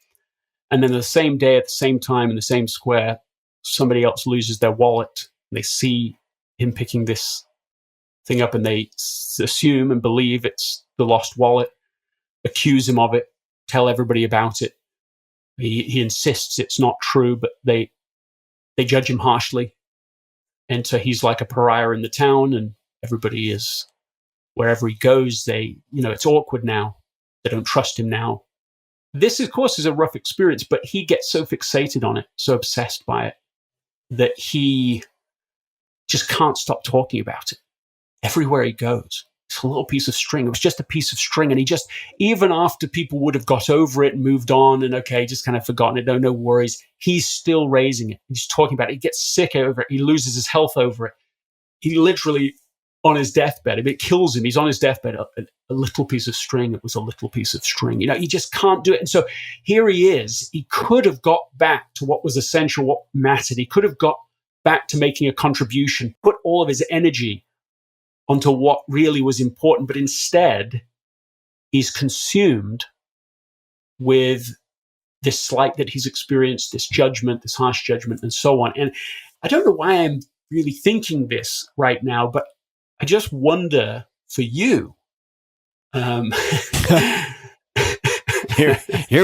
And then the same day, at the same time, in the same square, somebody else loses their wallet. They see him picking this thing up, and they assume and believe it's the lost wallet, accuse him of it, tell everybody about it. He insists it's not true, but they judge him harshly. And so he's like a pariah in the town, and everybody is, wherever he goes, it's awkward now. They don't trust him now. This, of course, is a rough experience, but he gets so fixated on it, so obsessed by it, that he just can't stop talking about it. Everywhere he goes, it's a little piece of string. It was just a piece of string. And he just, even after people would have got over it and moved on and, okay, just kind of forgotten it, no worries, he's still raising it. He's talking about it. He gets sick over it. He loses his health over it. He literally, on his deathbed, it kills him. He's on his deathbed. A little piece of string. It was a little piece of string. You know, he just can't do it. And so here he is. He could have got back to what was essential, what mattered. He could have got back to making a contribution, put all of his energy onto what really was important, but instead he's consumed with this slight that he's experienced, this judgment, this harsh judgment, and so on. And I don't know why I'm really thinking this right now, but I just wonder for you. Here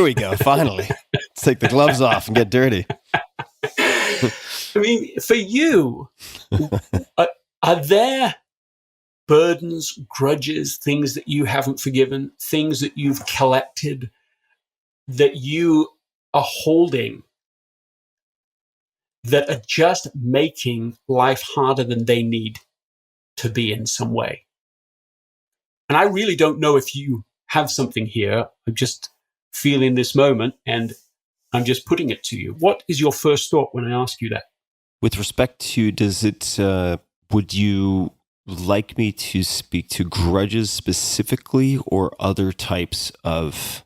we go. Finally, let's take the gloves off and get dirty. I mean, for you, are there burdens, grudges, things that you haven't forgiven, things that you've collected that you are holding that are just making life harder than they need to be in some way? And I really don't know if you have something here. I'm just feeling this moment and I'm just putting it to you. What is your first thought when I ask you that? With respect to, would you like me to speak to grudges specifically or other types of,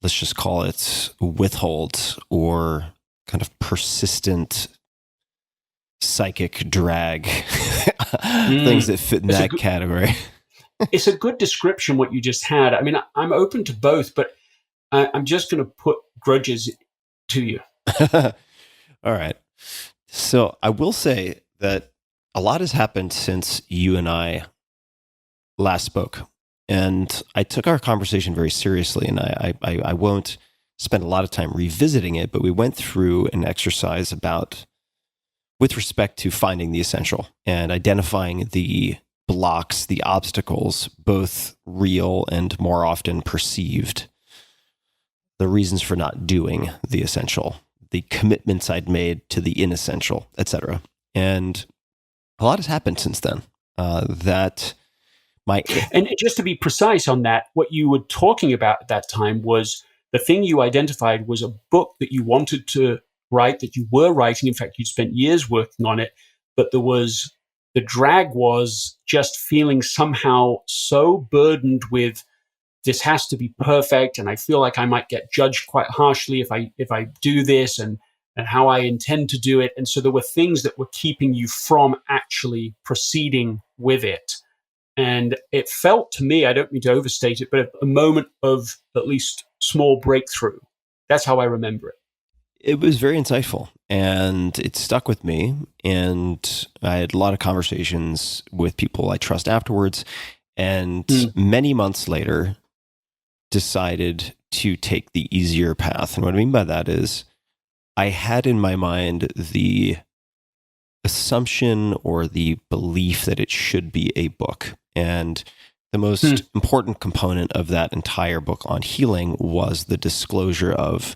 let's just call it withhold or kind of persistent psychic drag, things that fit in that category? It's a good description what you just had. I mean, I'm open to both, but I'm just going to put grudges to you. All right. So I will say that a lot has happened since you and I last spoke. And I took our conversation very seriously, and I won't spend a lot of time revisiting it, but we went through an exercise with respect to finding the essential and identifying the blocks, the obstacles, both real and more often perceived, the reasons for not doing the essential, the commitments I'd made to the inessential, etc. And a lot has happened since then. And just to be precise on that, what you were talking about at that time was the thing you identified was a book that you wanted to write, that you were writing. In fact, you'd spent years working on it, but the drag was just feeling somehow so burdened with this has to be perfect, and I feel like I might get judged quite harshly if I do this, and how I intend to do it. And so there were things that were keeping you from actually proceeding with it. And it felt to me, I don't mean to overstate it, but a moment of at least small breakthrough. That's how I remember it. It was very insightful, and it stuck with me. And I had a lot of conversations with people I trust afterwards. And many months later, decided to take the easier path. And what I mean by that is I had in my mind the assumption or the belief that it should be a book. And the most important component of that entire book on healing was the disclosure of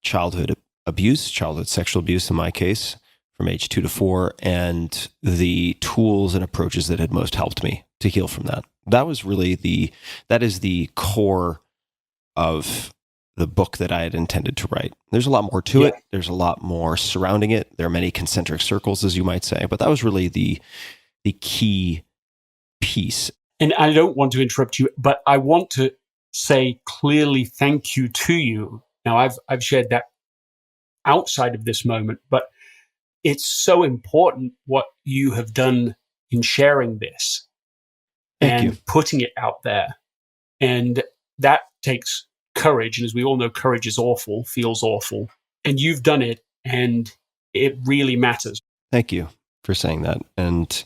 childhood abuse, childhood sexual abuse in my case, from age 2 to 4, and the tools and approaches that had most helped me to heal from that. That is the core of the book that I had intended to write. There's a lot more to it. There's a lot more surrounding it. There are many concentric circles, as you might say, but that was really the key piece. And I don't want to interrupt you, but I want to say clearly thank you to you. Now, I've shared that outside of this moment, but it's so important what you have done in sharing this and putting it out there. And that takes courage. And as we all know, courage is awful, feels awful. And you've done it, and it really matters. Thank you for saying that. And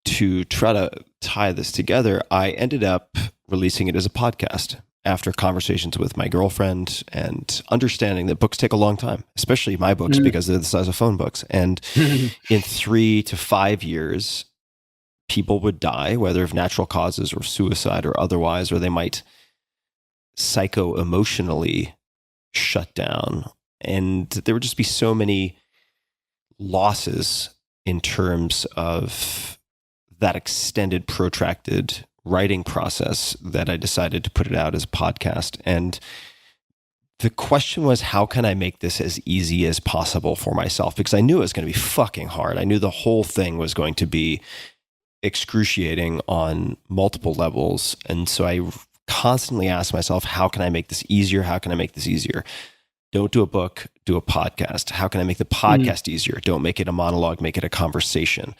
to try to tie this together, I ended up releasing it as a podcast after conversations with my girlfriend and understanding that books take a long time, especially my books, because they're the size of phone books. And in 3 to 5 years, people would die, whether of natural causes or suicide or otherwise, or they might psycho-emotionally shut down. And there would just be so many losses in terms of that extended, protracted writing process that I decided to put it out as a podcast. And the question was, how can I make this as easy as possible for myself? Because I knew it was going to be fucking hard. I knew the whole thing was going to be excruciating on multiple levels. And so I constantly asked myself, how can I make this easier? How can I make this easier? Don't do a book, do a podcast. How can I make the podcast easier? Don't make it a monologue, make it a conversation.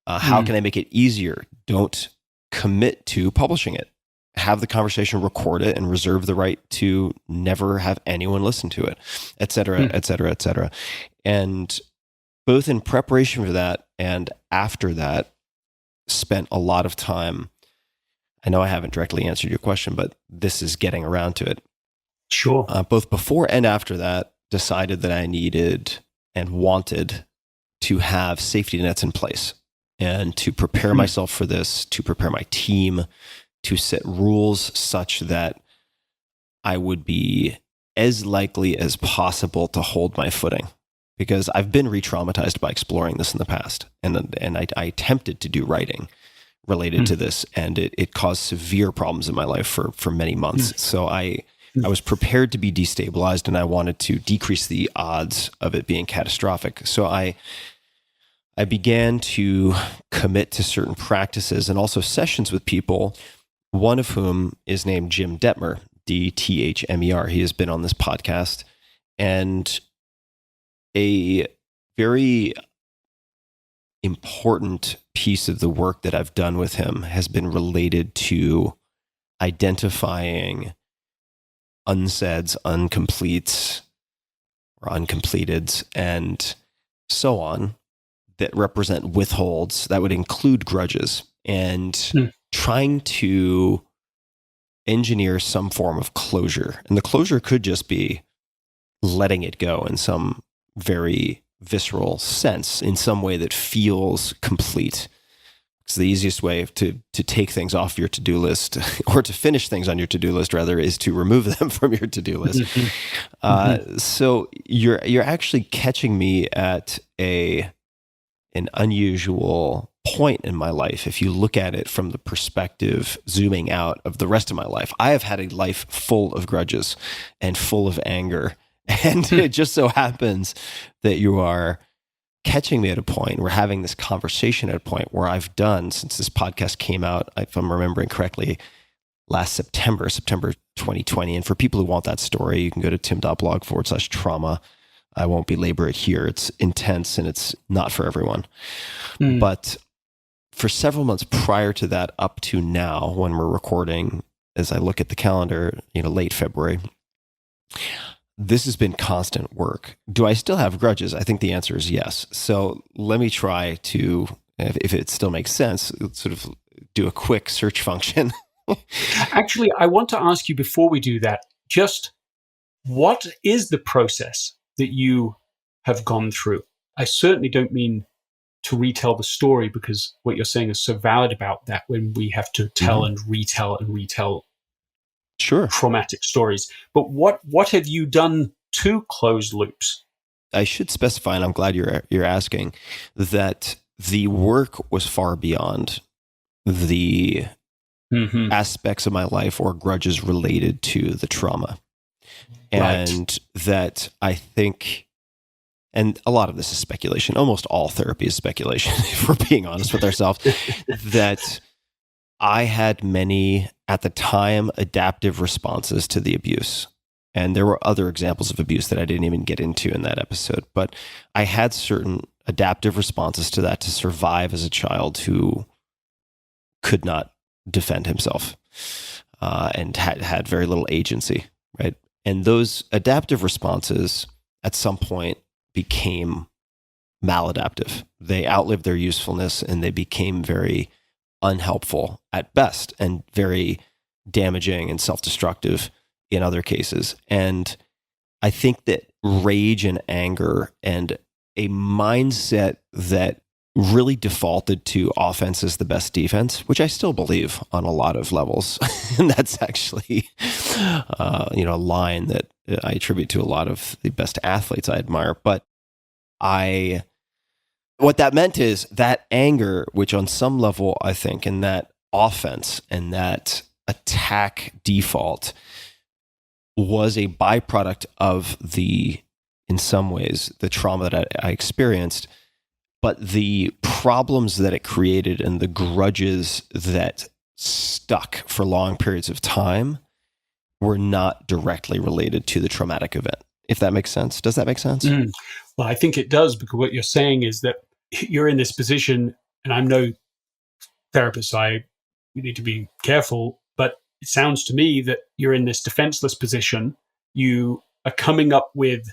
How can I make it easier? Don't commit to publishing it. Have the conversation, record it, and reserve the right to never have anyone listen to it, et cetera, et cetera, et cetera. And both in preparation for that and after that, spent a lot of time. I know I haven't directly answered your question, but this is getting around to it. Sure. Both before and after that, decided that I needed and wanted to have safety nets in place and to prepare myself for this, to prepare my team, to set rules such that I would be as likely as possible to hold my footing. Because I've been re-traumatized by exploring this in the past. And I attempted to do writing related to this, and it caused severe problems in my life for many months. So I was prepared to be destabilized, and I wanted to decrease the odds of it being catastrophic. So I began to commit to certain practices and also sessions with people, one of whom is named Jim Detmer, Dthmer. He has been on this podcast, and a very important piece of the work that I've done with him has been related to identifying unsaids, uncompletes, or uncompleteds, and so on, that represent withholds. That would include grudges, and trying to engineer some form of closure. And the closure could just be letting it go in some very visceral sense, in some way that feels complete. It's the easiest way to take things off your to-do list, or to finish things on your to-do list, rather, is to remove them from your to-do list. So you're actually catching me at an unusual point in my life. If you look at it from the perspective, zooming out, of the rest of my life, I have had a life full of grudges and full of anger. And it just so happens that you are catching me at a point, we're having this conversation at a point where I've done, since this podcast came out, if I'm remembering correctly, last September 2020. And for people who want that story, you can go to tim.blog/trauma. I won't belabor it here. It's intense and it's not for everyone. But for several months prior to that, up to now, when we're recording, as I look at the calendar, late February, this has been constant work. Do I still have grudges? I think the answer is yes. So let me try to, if it still makes sense, sort of do a quick search function. Actually, I want to ask you before we do that, just what is the process that you have gone through? I certainly don't mean to retell the story, because what you're saying is so valid about that, when we have to tell and retell traumatic stories. But what have you done to close loops? I should specify, and I'm glad you're asking, that the work was far beyond the aspects of my life or grudges related to the trauma. And that I think, and a lot of this is speculation, almost all therapy is speculation, if we're being honest with ourselves, that I had many, at the time, adaptive responses to the abuse. And there were other examples of abuse that I didn't even get into in that episode. But I had certain adaptive responses to that to survive as a child who could not defend himself and had very little agency, right? And those adaptive responses at some point became maladaptive. They outlived their usefulness, and they became very unhelpful at best, and very damaging and self-destructive in other cases. And I think that rage and anger and a mindset that really defaulted to offense is the best defense, which I still believe on a lot of levels. And that's actually, a line that I attribute to a lot of the best athletes I admire. But what that meant is that anger, which on some level, I think, and that offense and that attack default was a byproduct of in some ways, the trauma that I experienced, but the problems that it created and the grudges that stuck for long periods of time were not directly related to the traumatic event. If that makes sense. Does that make sense? Well, I think it does, because what you're saying is that you're in this position, and I'm no therapist, so we need to be careful, but it sounds to me that you're in this defenseless position. You are coming up with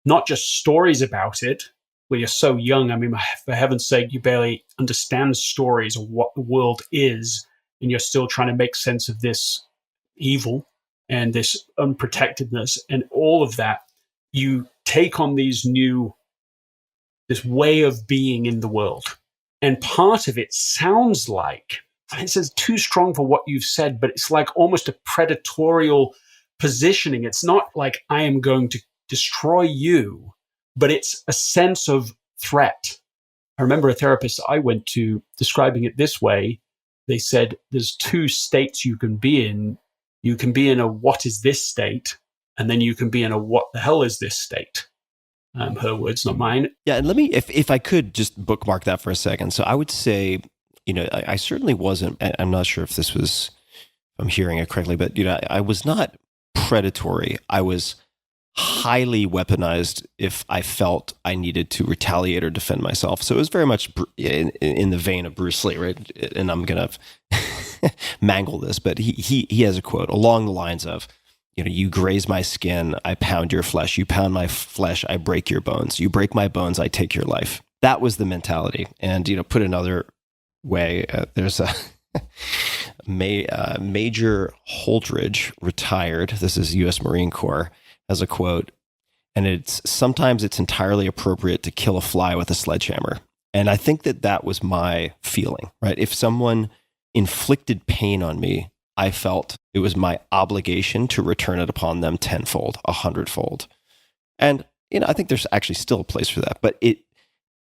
not just stories about it, where you're so young. I mean, for heaven's sake, you barely understand stories or what the world is, and you're still trying to make sense of this evil and this unprotectedness and all of that. You take on these new this way of being in the world. And part of it sounds like, this is too strong for what you've said, but it's like almost a predatorial positioning. It's not like I am going to destroy you, but it's a sense of threat. I remember a therapist I went to describing it this way. They said there's two states you can be in. You can be in a what is this state, and then you can be in a what the hell is this state. Her words, not mine. Yeah, and let me, if I could just bookmark that for a second. So I would say, I certainly wasn't, I'm not sure if this was, if I'm hearing it correctly, but, I was not predatory. I was highly weaponized if I felt I needed to retaliate or defend myself. So it was very much in the vein of Bruce Lee, right? And I'm going to mangle this, but he has a quote along the lines of, you graze my skin, I pound your flesh. You pound my flesh, I break your bones. You break my bones, I take your life. That was the mentality. And, put another way, there's a Major Holdridge, retired, this is U.S. Marine Corps, has a quote, and sometimes it's entirely appropriate to kill a fly with a sledgehammer. And I think that was my feeling, right? If someone inflicted pain on me, I felt it was my obligation to return it upon them tenfold, 100-fold. And, I think there's actually still a place for that. But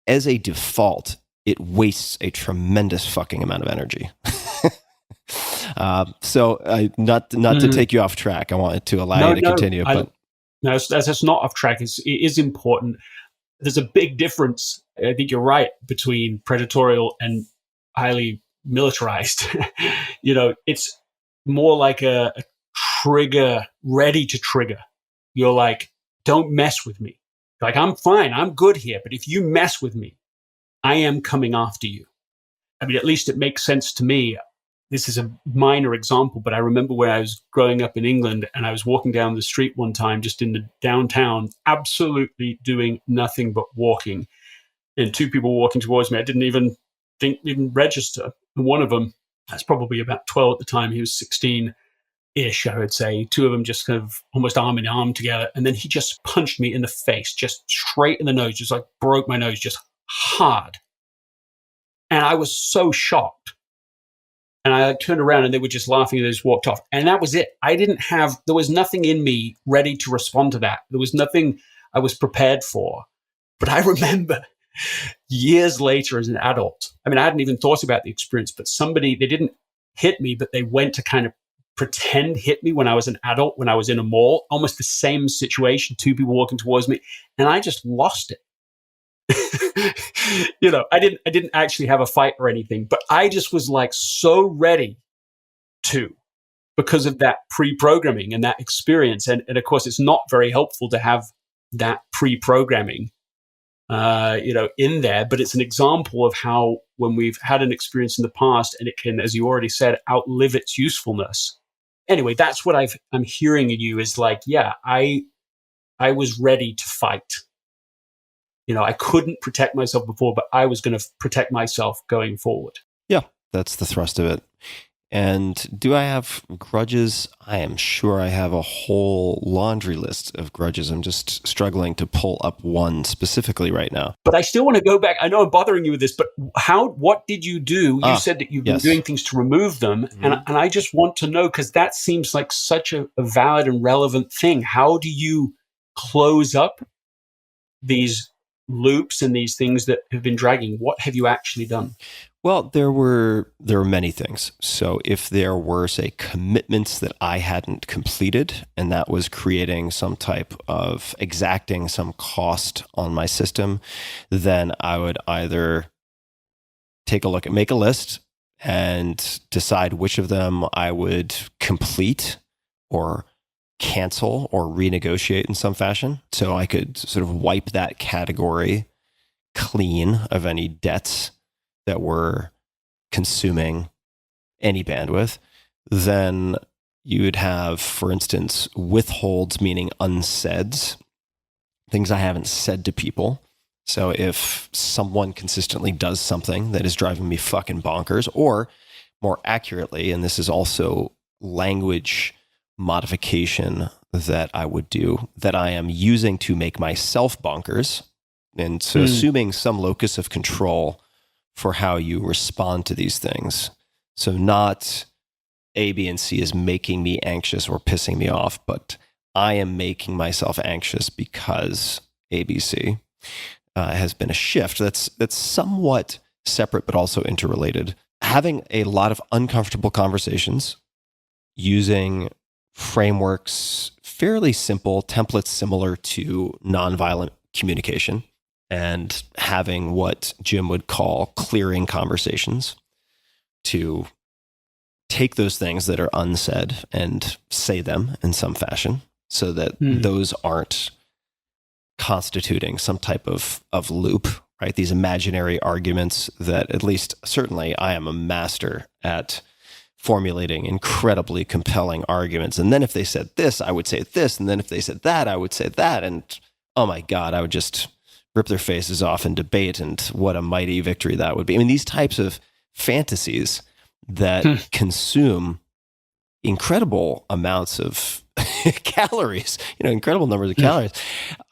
as a default, it wastes a tremendous fucking amount of energy. So not to take you off track, I wanted to allow you to continue. No, that's not off track. It is important. There's a big difference, I think you're right, between predatorial and highly militarized. It's more like a trigger, ready to trigger. You're like, don't mess with me. Like, I'm fine, I'm good here, but if you mess with me, I am coming after you. I mean, at least it makes sense to me. This is a minor example, but I remember when I was growing up in England and I was walking down the street one time, just in the downtown, absolutely doing nothing but walking. And two people walking towards me. I didn't even register. And one of them, that's probably about 12 at the time. He was 16-ish, I would say. Two of them just kind of almost arm in arm together. And then he just punched me in the face, just straight in the nose, just like broke my nose, just hard. And I was so shocked. And I turned around and they were just laughing and they just walked off. And that was it. There was nothing in me ready to respond to that. There was nothing I was prepared for. But I remember years later as an adult, I mean, I hadn't even thought about the experience, but they didn't hit me, but they went to kind of pretend hit me when I was an adult, when I was in a mall, almost the same situation, two people walking towards me, and I just lost it. I didn't actually have a fight or anything, but I just was like so ready to, because of that pre-programming and that experience. And of course, it's not very helpful to have that pre-programming in there, but it's an example of how when we've had an experience in the past and it can, as you already said, outlive its usefulness. Anyway, that's what I'm hearing in you is like, yeah, I was ready to fight. I couldn't protect myself before, but I was going to protect myself going forward. Yeah, that's the thrust of it. And do I have grudges? I am sure I have a whole laundry list of grudges. I'm just struggling to pull up one specifically right now. But I still want to go back. I know I'm bothering you with this, but what did you do? You said that you've been doing things to remove them. Mm-hmm. And I just want to know, because that seems like such a valid and relevant thing. How do you close up these loops and these things that have been dragging? What have you actually done? Well, there were many things. So if there were, say, commitments that I hadn't completed, and that was creating some type of exacting some cost on my system, then I would either take a look at, make a list and decide which of them I would complete or cancel or renegotiate in some fashion. So I could sort of wipe that category clean of any debts that were consuming any bandwidth. Then you would have, for instance, withholds, meaning unsaids, things I haven't said to people. So if someone consistently does something that is driving me fucking bonkers, or more accurately, and this is also language modification that I would do, that I am using to make myself bonkers, And so assuming some locus of control for how you respond to these things. So not A, B, and C is making me anxious or pissing me off, but I am making myself anxious because A, B, C has been a shift that's somewhat separate but also interrelated. Having a lot of uncomfortable conversations using frameworks, fairly simple templates similar to nonviolent communication, and having what Jim would call clearing conversations to take those things that are unsaid and say them in some fashion so that those aren't constituting some type of loop, right? These imaginary arguments that, at least certainly, I am a master at formulating incredibly compelling arguments. And then if they said this, I would say this. And then if they said that, I would say that. And oh my God, I would just rip their faces off in debate. And what a mighty victory that would be. I mean, these types of fantasies that consume incredible amounts of calories, incredible numbers of calories.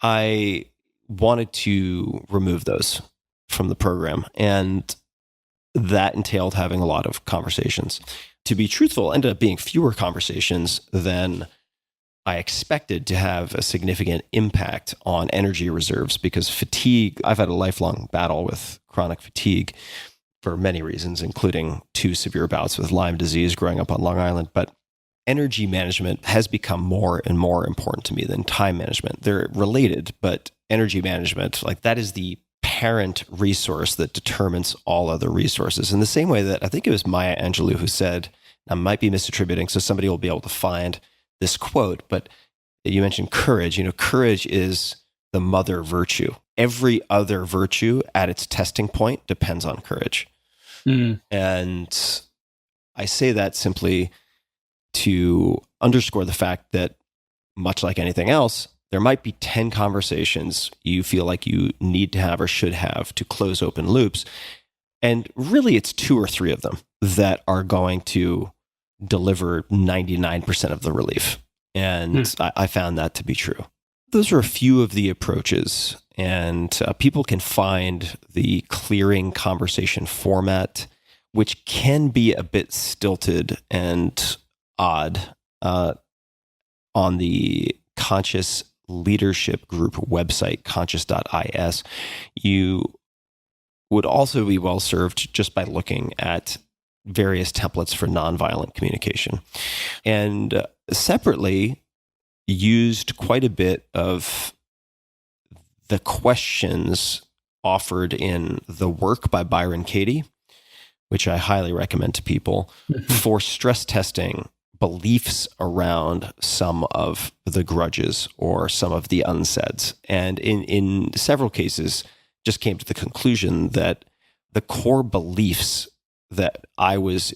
I wanted to remove those from the program. And that entailed having a lot of conversations. To be truthful, ended up being fewer conversations than I expected to have a significant impact on energy reserves, because fatigue, I've had a lifelong battle with chronic fatigue for many reasons, including 2 severe bouts with Lyme disease growing up on Long Island. But energy management has become more and more important to me than time management. They're related, but energy management, like that is the parent resource that determines all other resources. In the same way that I think it was Maya Angelou who said, I might be misattributing, so somebody will be able to find this quote, but you mentioned courage. Courage is the mother virtue. Every other virtue at its testing point depends on courage. And I say that simply to underscore the fact that, much like anything else, there might be 10 conversations you feel like you need to have or should have to close open loops. And really, it's 2 or 3 of them that are going to deliver 99% of the relief. And I found that to be true. Those are a few of the approaches. And people can find the clearing conversation format, which can be a bit stilted and odd, on the Conscious Leadership Group website, conscious.is. You would also be well served just by looking at various templates for nonviolent communication. And separately, used quite a bit of the questions offered in The Work by Byron Katie, which I highly recommend to people, for stress testing beliefs around some of the grudges or some of the unsaids. And in several cases, just came to the conclusion that the core beliefs that I was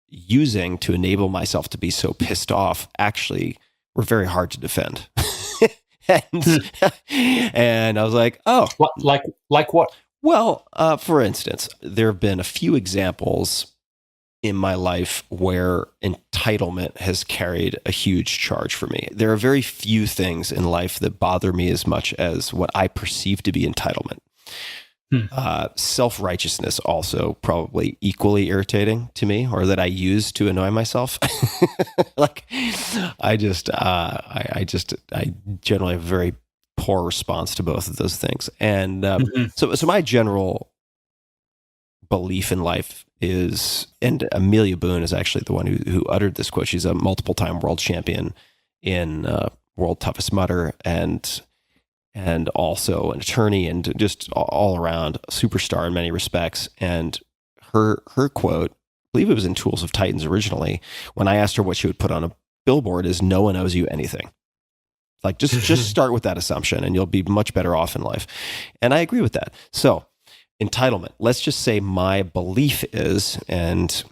using to enable myself to be so pissed off actually were very hard to defend. and I was like, oh. Like what? Well, for instance, there have been a few examples in my life where entitlement has carried a huge charge for me. There are very few things in life that bother me as much as what I perceive to be entitlement. Self-righteousness also probably equally irritating to me, or that I use to annoy myself. Like I generally have a very poor response to both of those things. And so my general belief in life is, and Amelia Boone is actually the one who uttered this quote. She's a multiple-time world champion in World Toughest Mudder, and also an attorney, and just all around superstar in many respects. And her quote, I believe it was in Tools of Titans originally, when I asked her what she would put on a billboard, is "No one owes you anything." Like just start with that assumption and you'll be much better off in life. And I agree with that. So entitlement, let's just say my belief is, and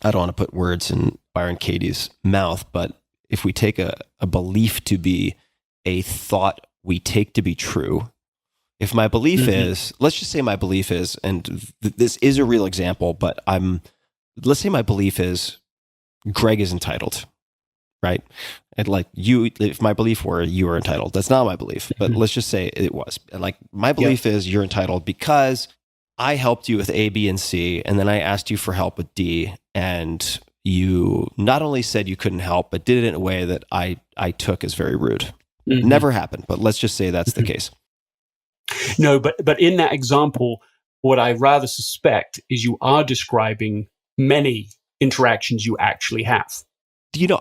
I don't want to put words in Byron Katie's mouth, but if we take a belief to be a thought we take to be true, if my belief is, let's just say my belief is, and this is a real example, but let's say my belief is Greg is entitled. right? And like if my belief were you were entitled, that's not my belief, but let's just say it was. And like my belief is you're entitled because I helped you with A, B, and C, and then I asked you for help with D, and you not only said you couldn't help, but did it in a way that I took as very rude. Never happened, but let's just say that's the case. No, but in that example, what I rather suspect is you are describing many interactions you actually have.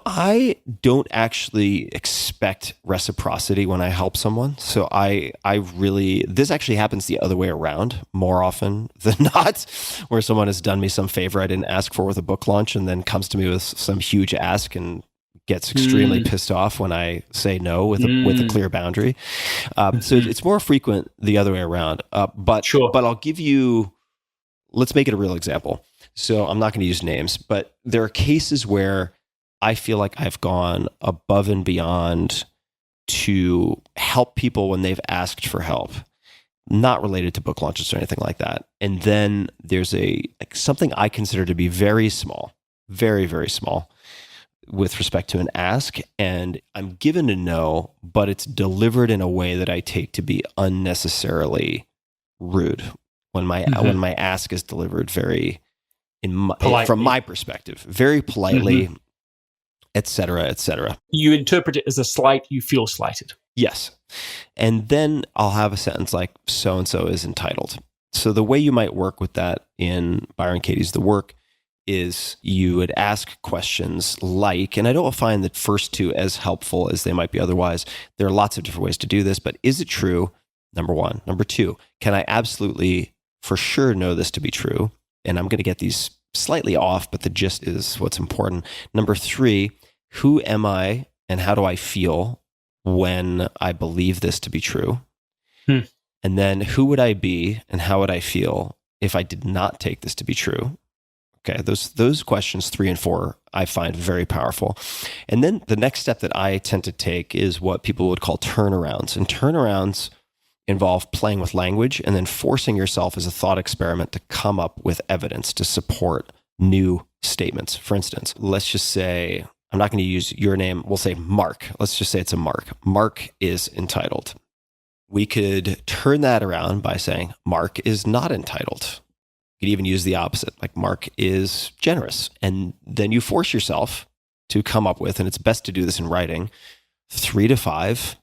I don't actually expect reciprocity when I help someone. So this actually happens the other way around more often than not, where someone has done me some favor I didn't ask for with a book launch and then comes to me with some huge ask and gets extremely pissed off when I say no with a clear boundary. So it's more frequent the other way around. But I'll give you, let's make it a real example. So I'm not going to use names, but there are cases where I feel like I've gone above and beyond to help people when they've asked for help, not related to book launches or anything like that. And then there's something I consider to be very small, very, very small with respect to an ask. And I'm given a no, but it's delivered in a way that I take to be unnecessarily rude when my ask is delivered very, from my perspective, very politely, et cetera, et cetera. You interpret it as a slight, you feel slighted. Yes. And then I'll have a sentence like, so-and-so is entitled. So the way you might work with that in Byron Katie's The Work is you would ask questions like, and I don't find the first two as helpful as they might be otherwise. There are lots of different ways to do this, but is it true? Number one. Number two, can I absolutely for sure know this to be true? And I'm going to get these slightly off, but the gist is what's important. Number three, who am I and how do I feel when I believe this to be true? And then who would I be and how would I feel if I did not take this to be true? Okay, those questions 3 and 4 I find very powerful. And then the next step that I tend to take is what people would call turnarounds. And turnarounds involve playing with language and then forcing yourself as a thought experiment to come up with evidence to support new statements. For instance, let's just say, I'm not going to use your name, we'll say Mark. Let's just say it's a Mark. Mark is entitled. We could turn that around by saying Mark is not entitled. You could even use the opposite, like Mark is generous. And then you force yourself to come up with, and it's best to do this in writing, 3 to 5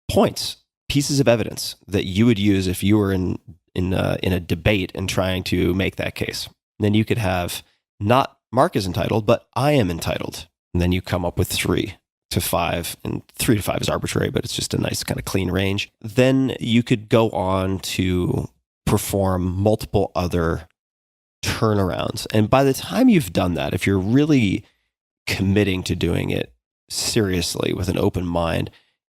points, pieces of evidence that you would use if you were in a debate and trying to make that case. And then you could have not Mark is entitled, but I am entitled. And then you come up with 3 to 5, and 3 to 5 is arbitrary, but it's just a nice kind of clean range. Then you could go on to perform multiple other turnarounds. And by the time you've done that, if you're really committing to doing it seriously with an open mind,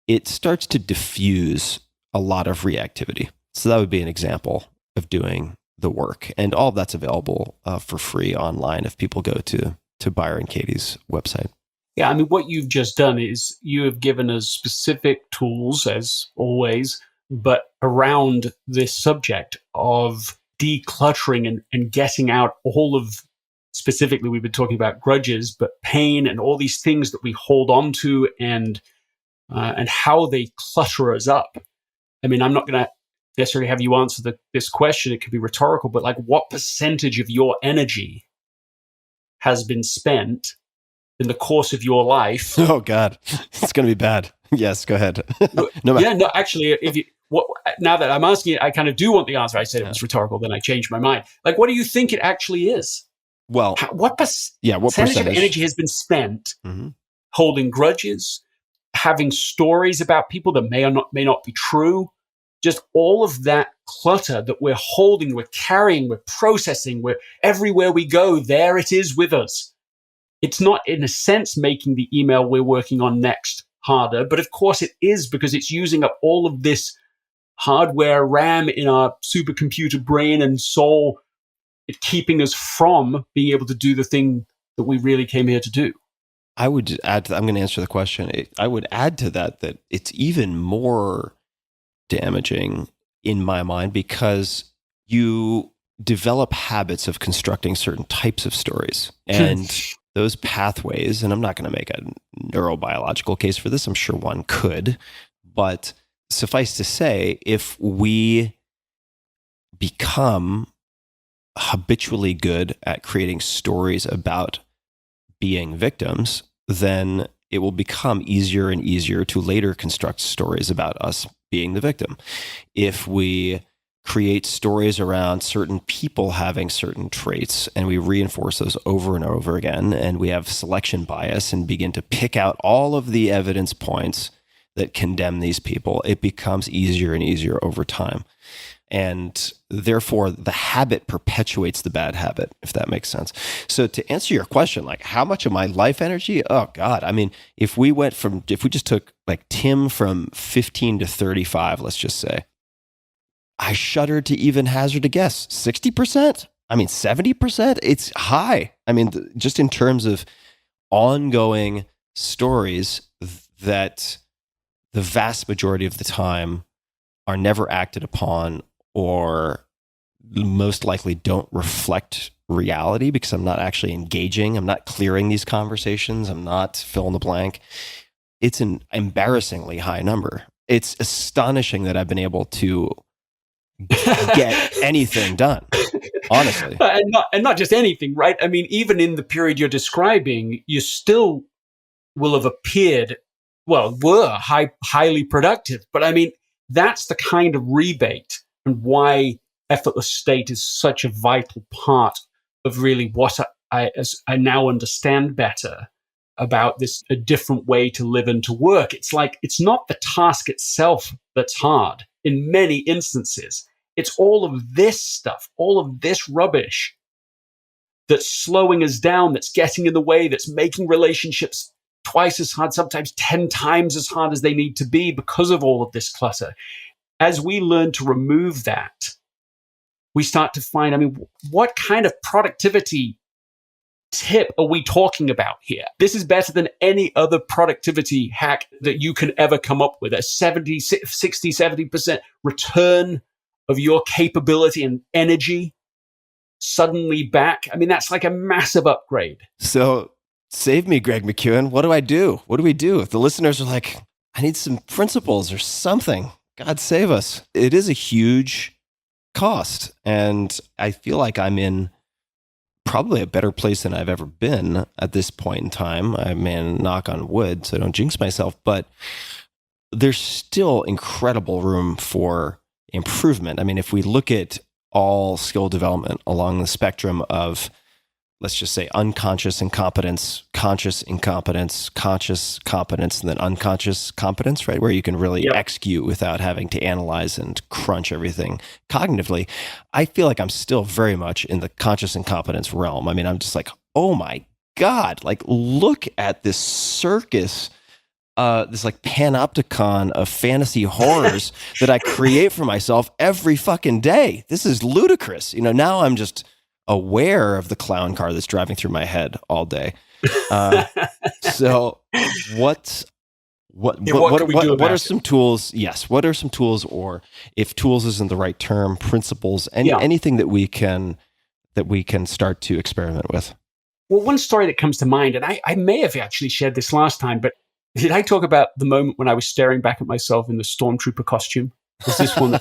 it starts to diffuse a lot of reactivity. So that would be an example of doing the work. And all of that's available for free online if people go to Byron Katie's website. Yeah, I mean, what you've just done is you have given us specific tools, as always, but around this subject of decluttering and getting out all of, specifically, we've been talking about grudges, but pain and all these things that we hold on to and how they clutter us up. I mean, I'm not going to necessarily have you answer this question. It could be rhetorical, but like, what percentage of your energy has been spent in the course of your life? Oh God, it's going to be bad. Yes, go ahead. Actually, now that I'm asking it, I kind of do want the answer. I said it was rhetorical, then I changed my mind. Like, what do you think it actually is? Well, what percentage of energy has been spent holding grudges, having stories about people that may not be true? Just all of that clutter that we're holding, we're carrying, we're processing, we're everywhere we go, there it is with us. It's not, in a sense, making the email we're working on next harder, but of course it is, because it's using up all of this hardware RAM in our supercomputer brain and soul, it keeping us from being able to do the thing that we really came here to do. I would add to that, I'm going to answer the question. I would add to that it's even more damaging in my mind because you develop habits of constructing certain types of stories. And those pathways, and I'm not going to make a neurobiological case for this, I'm sure one could, but suffice to say, if we become habitually good at creating stories about being victims, then it will become easier and easier to later construct stories about us being the victim. If we create stories around certain people having certain traits and we reinforce those over and over again, and we have selection bias and begin to pick out all of the evidence points that condemn these people, it becomes easier and easier over time. And therefore, the habit perpetuates the bad habit, if that makes sense. So to answer your question, like how much of my life energy? Oh God. I mean, if we just took like Tim from 15 to 35, let's just say, I shudder to even hazard a guess, 60%? I mean, 70%? It's high. I mean, just in terms of ongoing stories that the vast majority of the time are never acted upon or most likely don't reflect reality because I'm not actually engaging. I'm not clearing these conversations. I'm not fill in the blank. It's an embarrassingly high number. It's astonishing that I've been able to get anything done, honestly. And not just anything, right? I mean, even in the period you're describing, you still will have appeared, were highly productive. But I mean, that's the kind of rebate and why effortless state is such a vital part of really what I now understand better about this, a different way to live and to work. It's like, it's not the task itself that's hard in many instances. It's all of this stuff, all of this rubbish that's slowing us down, that's getting in the way, that's making relationships twice as hard, sometimes 10 times as hard as they need to be because of all of this clutter. As we learn to remove that, we start to find, I mean, what kind of productivity tip are we talking about here? This is better than any other productivity hack that you can ever come up with. A 60, 70% return of your capability and energy suddenly back. I mean, that's like a massive upgrade. So save me, Greg McKeown. What do I do? What do we do? If the listeners are like, I need some principles or something, God save us. It is a huge cost. And I feel like I'm in probably a better place than I've ever been at this point in time. I mean, knock on wood, so I don't jinx myself, but there's still incredible room for improvement. I mean, if we look at all skill development along the spectrum of, let's just say, unconscious incompetence, conscious incompetence, conscious competence, and then unconscious competence, right? Where you can really execute without having to analyze and crunch everything cognitively. I feel like I'm still very much in the conscious incompetence realm. I mean, I'm just like, oh my God, like look at this circus, this like panopticon of fantasy horrors that I create for myself every fucking day. This is ludicrous. You know, now I'm just aware of the clown car that's driving through my head all day. So what are some tools? Yes. What are some tools, or if tools isn't the right term, principles, anything that we can start to experiment with? Well, one story that comes to mind, and I may have actually shared this last time, but did I talk about the moment when I was staring back at myself in the stormtrooper costume? Is this one?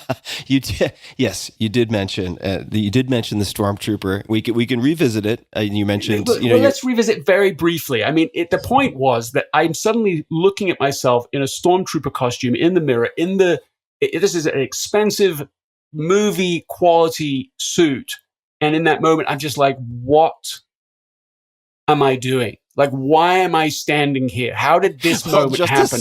You did, yes, you did mention the stormtrooper. We can revisit it. You mentioned, let's revisit very briefly. I mean, the point was that I'm suddenly looking at myself in a stormtrooper costume in the mirror. This is an expensive movie quality suit, and in that moment, I'm just like, what am I doing? Like, why am I standing here? How did this moment happen?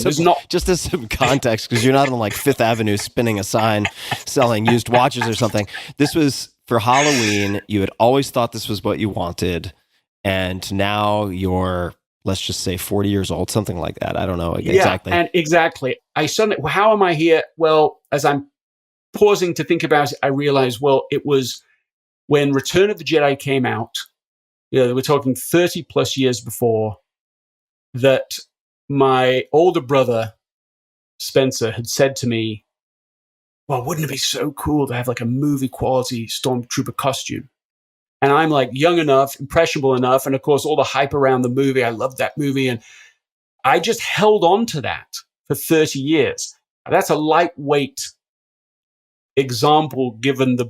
Just as some context, because you're not on like Fifth Avenue spinning a sign selling used watches or something. This was for Halloween. You had always thought this was what you wanted. And now you're, let's just say 40 years old, something like that. I don't know exactly. Yeah, and exactly. How am I here? Well, as I'm pausing to think about it, I realize, it was when Return of the Jedi came out. We're talking 30 plus years before that. My older brother, Spencer, had said to me, well, wouldn't it be so cool to have like a movie quality stormtrooper costume? And I'm like young enough, impressionable enough. And of course, all the hype around the movie. I loved that movie. And I just held on to that for 30 years. That's a lightweight example given the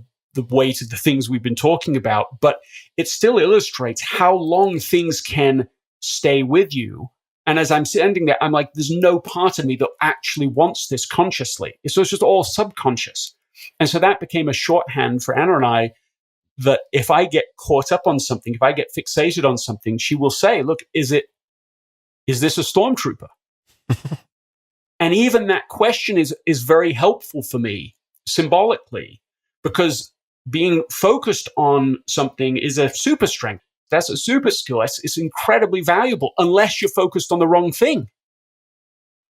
weight of the things we've been talking about, but it still illustrates how long things can stay with you. And as I'm standing there, I'm like, there's no part of me that actually wants this consciously. So it's just all subconscious. And so that became a shorthand for Anna and I, that if I get caught up on something, if I get fixated on something, she will say, look, is this a stormtrooper? And even that question is very helpful for me symbolically, because being focused on something is a super strength. That's a super skill. It's incredibly valuable unless you're focused on the wrong thing.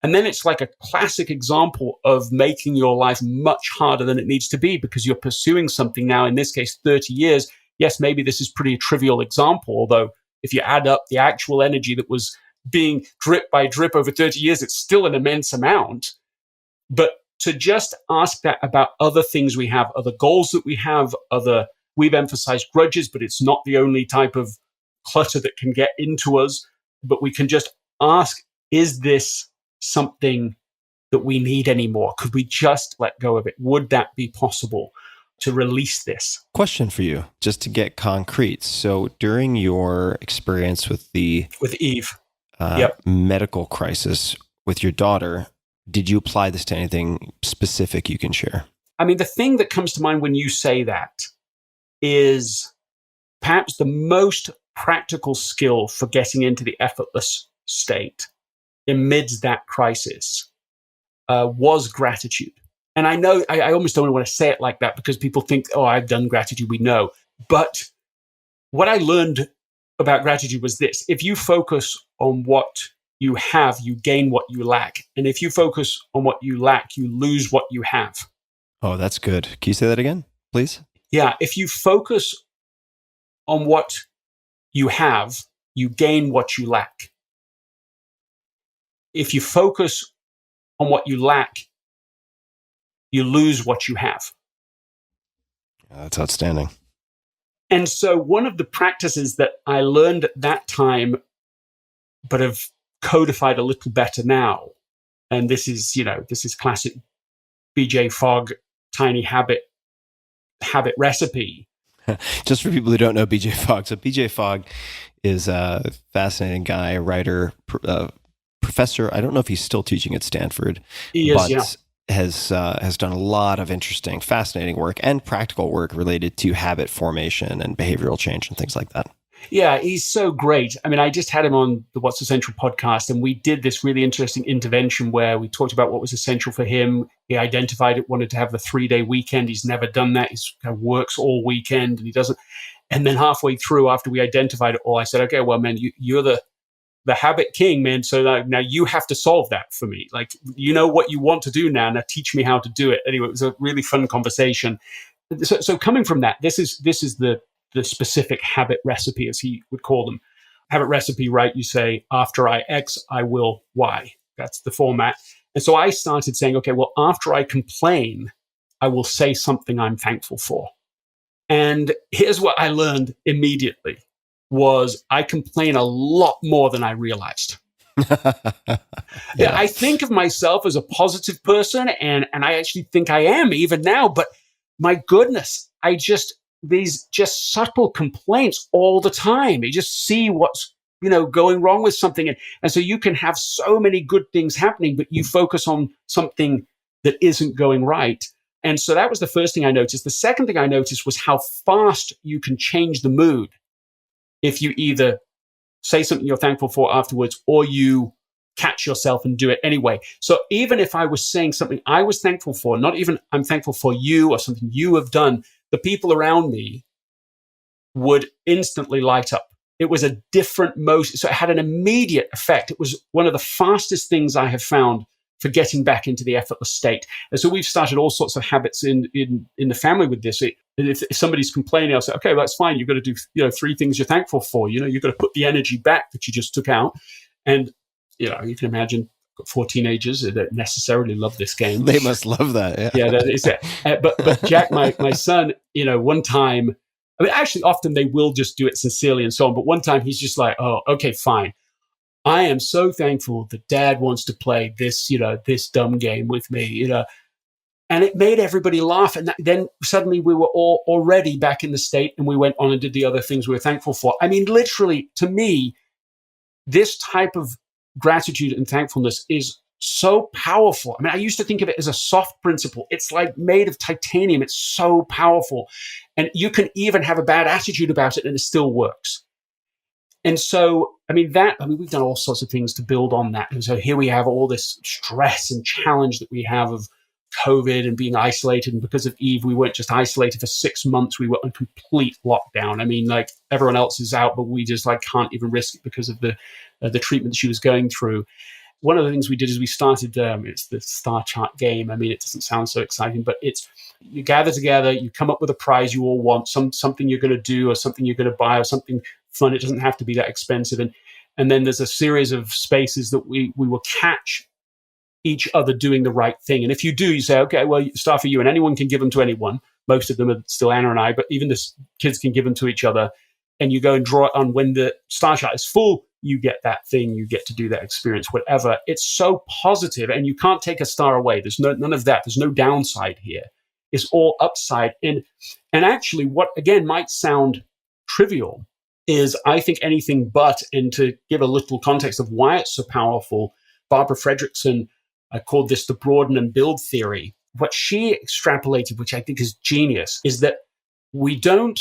And then it's like a classic example of making your life much harder than it needs to be because you're pursuing something now, in this case, 30 years. Yes, maybe this is pretty trivial example, although if you add up the actual energy that was being drip by drip over 30 years, it's still an immense amount. But to just ask that about other things we have, other goals that we have, we've emphasized grudges, but it's not the only type of clutter that can get into us. But we can just ask, is this something that we need anymore? Could we just let go of it? Would that be possible to release this? Question for you, just to get concrete. So during your experience with Eve, medical crisis with your daughter, did you apply this to anything specific you can share? I mean, the thing that comes to mind when you say that is perhaps the most practical skill for getting into the effortless state amidst that crisis was gratitude. And I know I almost don't want to say it like that because people think, oh, I've done gratitude, we know. But what I learned about gratitude was this: if you focus on what you have, you gain what you lack. And if you focus on what you lack, you lose what you have. Oh, that's good. Can you say that again, please? Yeah. If you focus on what you have, you gain what you lack. If you focus on what you lack, you lose what you have. That's outstanding. And so one of the practices that I learned at that time, but have codified a little better now, and this is classic BJ Fogg tiny habit recipe. Just for people who don't know BJ Fogg. So BJ Fogg is a fascinating guy, writer, professor. I don't know if he's still teaching at Stanford. He is, but yeah. has done a lot of interesting, fascinating work and practical work related to habit formation and behavioral change and things like that. Yeah, he's so great. I mean, I just had him on the What's Essential podcast, and we did this really interesting intervention where we talked about what was essential for him. He identified it, wanted to have the 3-day weekend. He's never done that. He kind of works all weekend, and he doesn't. And then halfway through, after we identified it all, I said, okay, well, man, you're the habit king, man. So now you have to solve that for me. Like, you know what you want to do now. Now teach me how to do it. Anyway, it was a really fun conversation. So coming from that, this is the specific habit recipe, as he would call them. Habit recipe, right? You say, after I X, I will Y. That's the format. And so I started saying, okay, well, after I complain, I will say something I'm thankful for. And here's what I learned immediately was I complain a lot more than I realized. Yeah. I think of myself as a positive person, and I actually think I am even now, but my goodness, these just subtle complaints all the time. You just see what's, going wrong with something. And so you can have so many good things happening, but you focus on something that isn't going right. And so that was the first thing I noticed. The second thing I noticed was how fast you can change the mood if you either say something you're thankful for afterwards or you catch yourself and do it anyway. So even if I was saying something I was thankful for, not even I'm thankful for you or something you have done, the people around me would instantly light up. It was a different motion. So it had an immediate effect. It was one of the fastest things I have found for getting back into the effortless state. And so we've started all sorts of habits in the family with this. If somebody's complaining, I'll say, okay, well, that's fine. You've got to do 3 things you're thankful for. You've got to put the energy back that you just took out. And, you can imagine 4 teenagers that don't necessarily love this game. They must love that. Yeah, that is it. But Jack, my son, one time I mean, actually, often they will just do it sincerely and so on. But one time he's just like, oh, okay, fine. I am so thankful that Dad wants to play this, this dumb game with me, And it made everybody laugh. And then suddenly we were all already back in the state and we went on and did the other things we were thankful for. I mean, literally, to me, this type of gratitude and thankfulness is so powerful. I mean, I used to think of it as a soft principle. It's like made of titanium. It's so powerful. And you can even have a bad attitude about it and it still works. And so, we've done all sorts of things to build on that. And so here we have all this stress and challenge that we have of COVID and being isolated. And because of Eve, we weren't just isolated for 6 months. We were on complete lockdown. I mean, like everyone else is out, but we just can't even risk it because of the treatment she was going through. One of the things we did is we started, it's the star chart game. I mean, it doesn't sound so exciting, but it's you gather together, you come up with a prize you all want, something you're going to do or something you're going to buy or something fun. It doesn't have to be that expensive. And then there's a series of spaces that we will catch each other doing the right thing. And if you do, you say, okay, well, start for you, and anyone can give them to anyone. Most of them are still Anna and I, but even the kids can give them to each other. And you go and draw it on when the star chart is full, you get that thing, you get to do that experience, whatever. It's so positive, and you can't take a star away. There's none of that. There's no downside here. It's all upside. And actually, what again might sound trivial is, I think, anything but. And to give a little context of why it's so powerful, Barbara Fredrickson called this the broaden and build theory. What she extrapolated, which I think is genius, is that we don't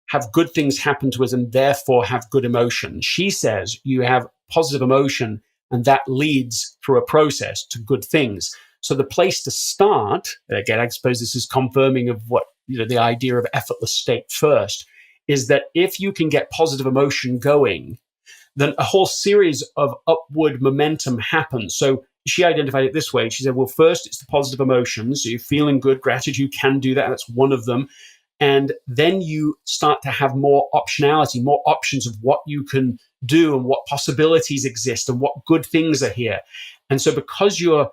have good things happen to us and therefore have good emotion. She says you have positive emotion and that leads through a process to good things. So the place to start, again, I suppose this is confirming of what, the idea of effortless state first, is that if you can get positive emotion going, then a whole series of upward momentum happens. So she identified it this way. She said, well, first, it's the positive emotions. So you're feeling good, gratitude, you can do that. That's one of them. And then you start to have more optionality, more options of what you can do and what possibilities exist and what good things are here. And so because you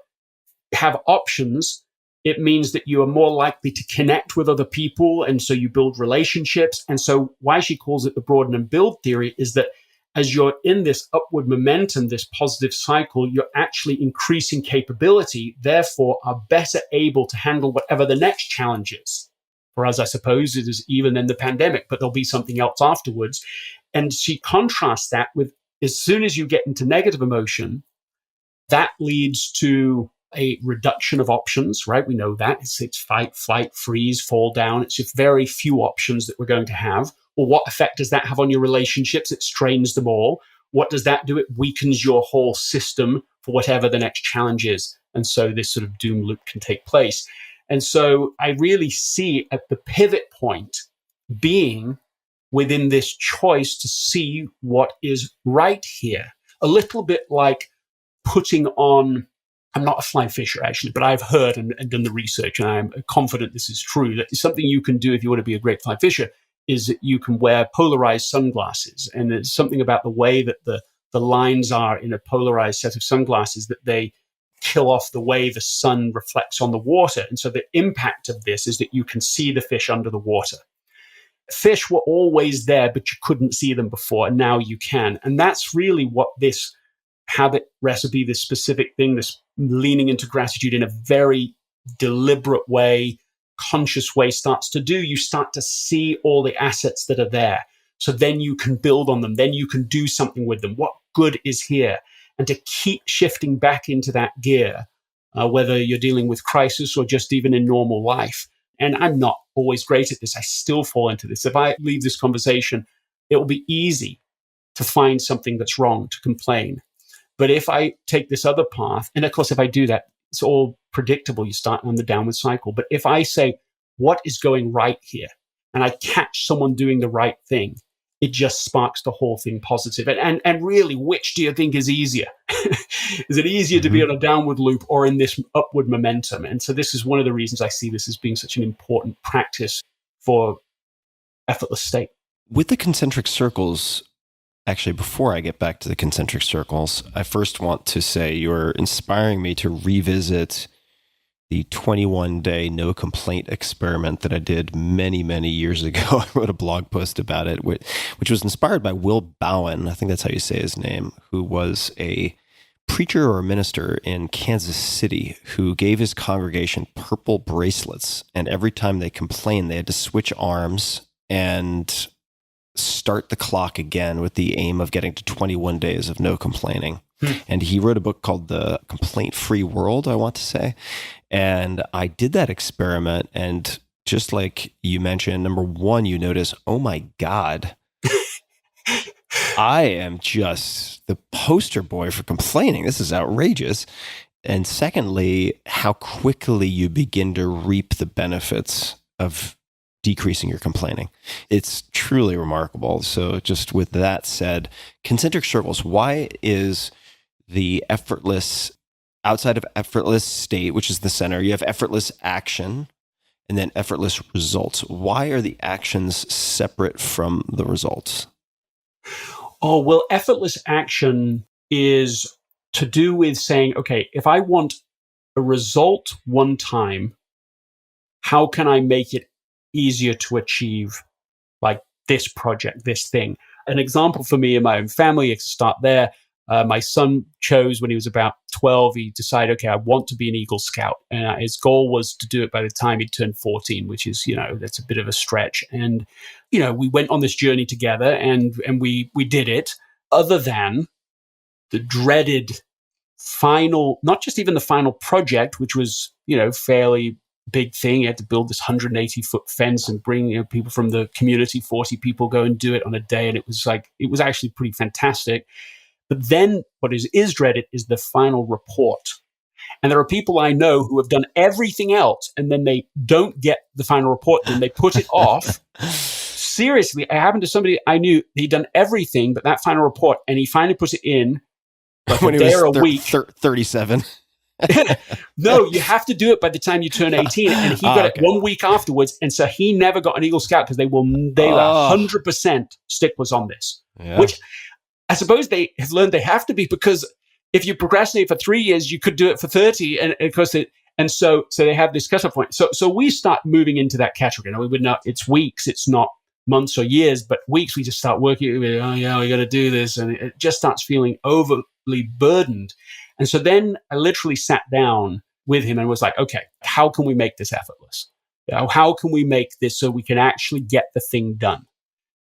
have options, it means that you are more likely to connect with other people. And so you build relationships. And so why she calls it the broaden and build theory is that as you're in this upward momentum, this positive cycle, you're actually increasing capability, therefore are better able to handle whatever the next challenge is. Or as I suppose it is even in the pandemic, but there'll be something else afterwards. And she contrasts that with, as soon as you get into negative emotion, that leads to a reduction of options, right? We know that. It's fight, flight, freeze, fall down. It's just very few options that we're going to have. Or what effect does that have on your relationships? It strains them all. What does that do? It weakens your whole system for whatever the next challenge is. And so this sort of doom loop can take place. And so I really see at the pivot point being within this choice to see what is right here. A little bit like putting on, I'm not a fly fisher actually, but I've heard and done the research, and I'm confident this is true, that something you can do if you want to be a great fly fisher is that you can wear polarized sunglasses. And there's something about the way that the lines are in a polarized set of sunglasses that they kill off the way the sun reflects on the water. And so the impact of this is that you can see the fish under the water. Fish were always there, but you couldn't see them before, and now you can. And that's really what this habit recipe, this specific thing, this leaning into gratitude in a very deliberate way, conscious way starts to do. You start to see all the assets that are there. So then you can build on them. Then you can do something with them. What good is here? And to keep shifting back into that gear, whether you're dealing with crisis or just even in normal life. And I'm not always great at this. I still fall into this. If I leave this conversation, it will be easy to find something that's wrong, to complain. But if I take this other path, and of course, if I do that, it's all predictable. You start on the downward cycle. But if I say, what is going right here? And I catch someone doing the right thing, it just sparks the whole thing positive. And really, which do you think is easier? Is it easier to be on a downward loop or in this upward momentum? And so this is one of the reasons I see this as being such an important practice for effortless state. With the concentric circles, actually, before I get back to the concentric circles, I first want to say you're inspiring me to revisit the 21-day no complaint experiment that I did many, many years ago. I wrote a blog post about it, which was inspired by Will Bowen. I think that's how you say his name, who was a preacher or a minister in Kansas City who gave his congregation purple bracelets. And every time they complained, they had to switch arms and start the clock again with the aim of getting to 21 days of no complaining. And he wrote a book called The Complaint-Free World, I want to say. And I did that experiment. And just like you mentioned, number one, you notice, oh my God, I am just the poster boy for complaining. This is outrageous. And secondly, how quickly you begin to reap the benefits of decreasing your complaining. It's truly remarkable. So just with that said, concentric circles, why is the effortless, outside of effortless state, which is the center, you have effortless action and then effortless results. Why are the actions separate from the results? Oh, well, effortless action is to do with saying, okay, if I want a result one time, how can I make it easier to achieve, like this project, this thing? An example for me in my own family, to start there, my son chose when he was about 12, he decided, okay, I want to be an Eagle Scout. And his goal was to do it by the time he turned 14, which is, that's a bit of a stretch. And, we went on this journey together and we did it, other than the dreaded final, not just even the final project, which was, fairly big thing. You had to build this 180-foot fence and bring people from the community, 40 people go and do it on a day. And it was actually pretty fantastic. But then what is dreaded is the final report. And there are people I know who have done everything else and then they don't get the final report and they put it off. Seriously, it happened to somebody I knew. He'd done everything but that final report, and he finally put it in like when a day or a week. 37. No, you have to do it by the time you turn 18. And he got it 1 week afterwards. And so he never got an Eagle Scout because they were 100% sticklers on this, which I suppose they have learned they have to be, because if you procrastinate for 3 years, you could do it for 30. And of course, so they have this cutoff point. So we start moving into that category. We would not, it's weeks, it's not months or years, but weeks. We just start working. We got to do this. And it just starts feeling overly burdened. And so then I literally sat down with him and was like, okay, how can we make this effortless? How can we make this so we can actually get the thing done?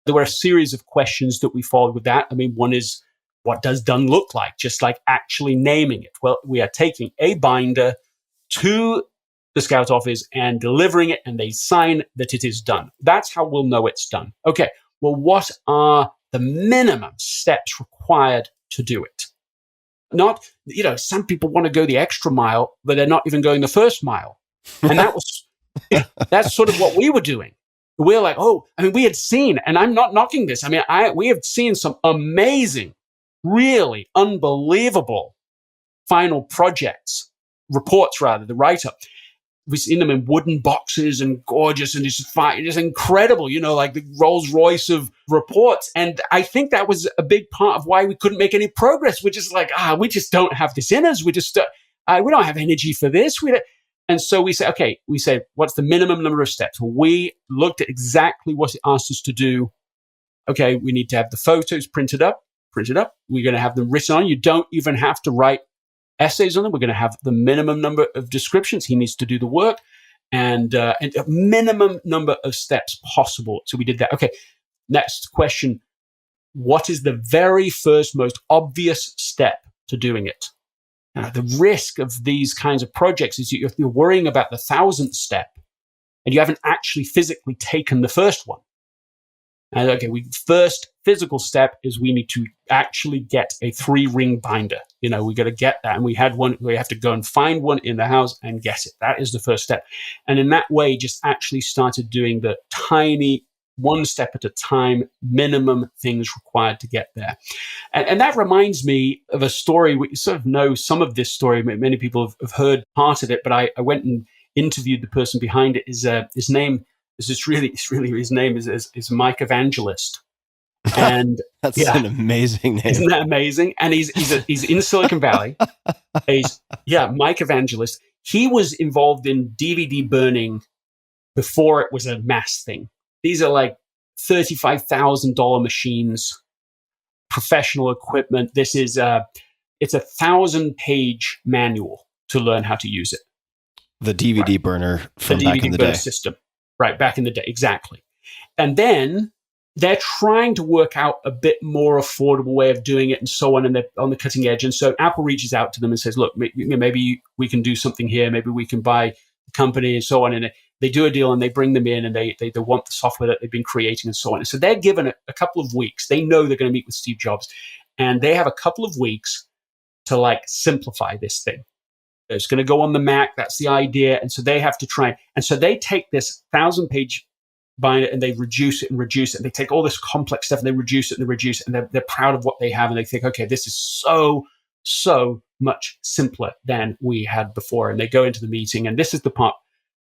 There were a series of questions that we followed with that. One is, what does done look like? Just like actually naming it. Well, we are taking a binder to the Scout office and delivering it, and they sign that it is done. That's how we'll know it's done. Okay, well, what are the minimum steps required to do it? Not, some people want to go the extra mile, but they're not even going the first mile. And that's sort of what we were doing. We're like, we had seen, and I'm not knocking this. We have seen some amazing, really unbelievable final projects, reports rather, the write-up. We've seen them in wooden boxes and gorgeous and just incredible, like the Rolls Royce of reports. And I think that was a big part of why we couldn't make any progress. We're just like, we just don't have this in us. We don't have energy for this. And so we said, what's the minimum number of steps? We looked at exactly what it asked us to do. Okay, we need to have the photos printed up. We're going to have them written on. You don't even have to write essays on them. We're going to have the minimum number of descriptions. He needs to do the work and a minimum number of steps possible. So we did that. Okay, next question. What is the very first, most obvious step to doing it? The risk of these kinds of projects is you're worrying about the 1,000th step and you haven't actually physically taken the first one. And first physical step is we need to actually get a 3-ring binder. We got to get that. And we had one, we have to go and find one in the house and get it. That is the first step. And in that way, just actually started doing the tiny, one step at a time, minimum things required to get there. And that reminds me of a story. We sort of know some of this story. Many people have heard part of it, but I went and interviewed the person behind it. His name is Mike Evangelist. And that's an amazing name. Isn't that amazing? And he's in Silicon Valley. Mike Evangelist. he was involved in DVD burning before it was a mass thing. These are like $35,000 machines, professional equipment. This is it's a 1,000-page manual to learn how to use it. The DVD burner from back in the day. System. Right, back in the day, exactly. And then they're trying to work out a bit more affordable way of doing it and so on, and they're on the cutting edge. And so Apple reaches out to them and says, look, maybe we can do something here. Maybe we can buy the company and so on. And they do a deal and they bring them in and they want the software that they've been creating and so on. And so they're given a couple of weeks. They know they're going to meet with Steve Jobs, and they have a couple of weeks to like simplify this thing. It's going to go on the Mac. That's the idea. And so they have to try. And so they take this 1,000-page binder and they reduce it and reduce it. And they take all this complex stuff and they reduce it and they reduce it. And they're proud of what they have. And they think, okay, this is so much simpler than we had before. And they go into the meeting. And this is the part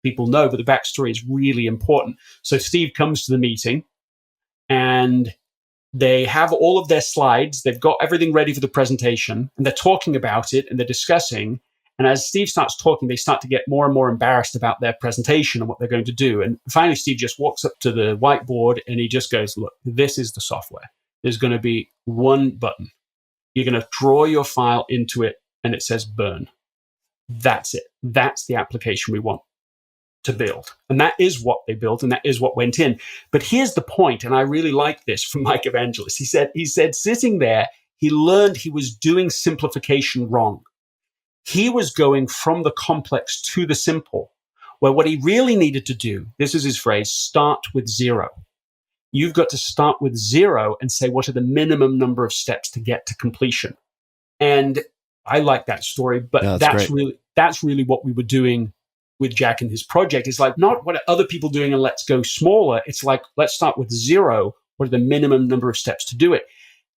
people know, but the backstory is really important. So Steve comes to the meeting and they have all of their slides. They've got everything ready for the presentation and they're talking about it and they're discussing. And as Steve starts talking, they start to get more and more embarrassed about their presentation and what they're going to do. And finally, Steve just walks up to the whiteboard and he just goes, look, this is the software. There's going to be one button. You're going to draw your file into it and it says burn. That's it. That's the application we want to build. And that is what they built and that is what went in. But here's the point, and I really like this from Mike Evangelist. He said sitting there, he learned he was doing simplification wrong. He was going from the complex to the simple, where what he really needed to do, this is his phrase, start with zero. You've got to start with zero and say, what are the minimum number of steps to get to completion? And I like that story, but Yeah, that's really what we were doing with Jack and his project. It's like, not what are other people doing and let's go smaller. It's like, let's start with zero. What are the minimum number of steps to do it?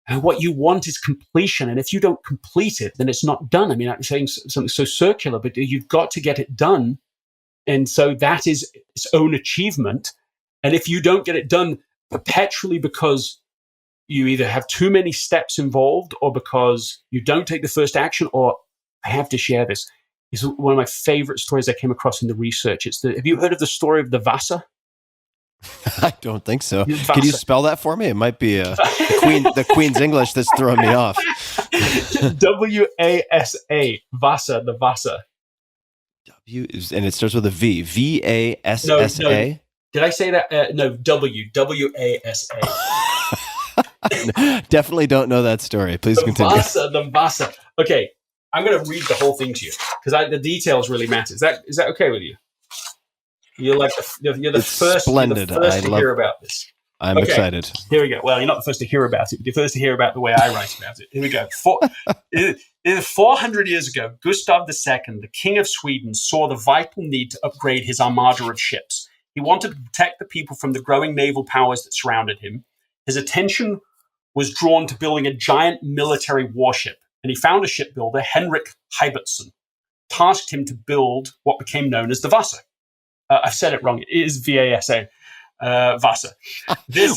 And what you want is completion. And if you don't complete it, then it's not done. I mean, I'm saying something so circular, but you've got to get it done. And so that is its own achievement. And if you don't get it done perpetually because you either have too many steps involved or because you don't take the first action, or I have to share this. It's one of my favorite stories I came across in the research. Have you heard of the story of the Vasa? I don't think so. Vasa. Can you spell that for me? It might be the Queen's English that's throwing me off. W-A-S-A, Vasa, the Vasa. And it starts with a V. V-A-S-S-A? No. Did I say that? No, W-A-S-A. Definitely don't know that story. Please continue. The Vasa. Okay, I'm going to read the whole thing to you because the details really matter. Is that okay with you? You're the first to hear about this. I'm excited. Here we go. Well, you're not the first to hear about it, but you're first to hear about the way I write about it. Here we go. 400 years ago, Gustav II, the King of Sweden, saw the vital need to upgrade his armada of ships. He wanted to protect the people from the growing naval powers that surrounded him. His attention was drawn to building a giant military warship, and he found a shipbuilder, Henrik Heibertson, tasked him to build what became known as the Vasa. I've said it wrong. It is V-A-S-A, Vasa.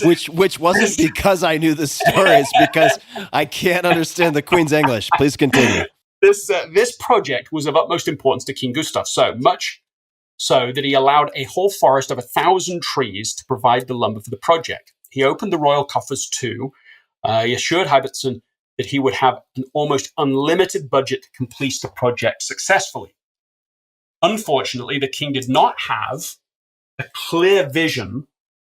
Which wasn't because I knew the story. It's because I can't understand the Queen's English. Please continue. This project was of utmost importance to King Gustav, so much so that he allowed a whole forest of 1,000 trees to provide the lumber for the project. He opened the royal coffers too. He assured Heibertson that he would have an almost unlimited budget to complete the project successfully. Unfortunately, the king did not have a clear vision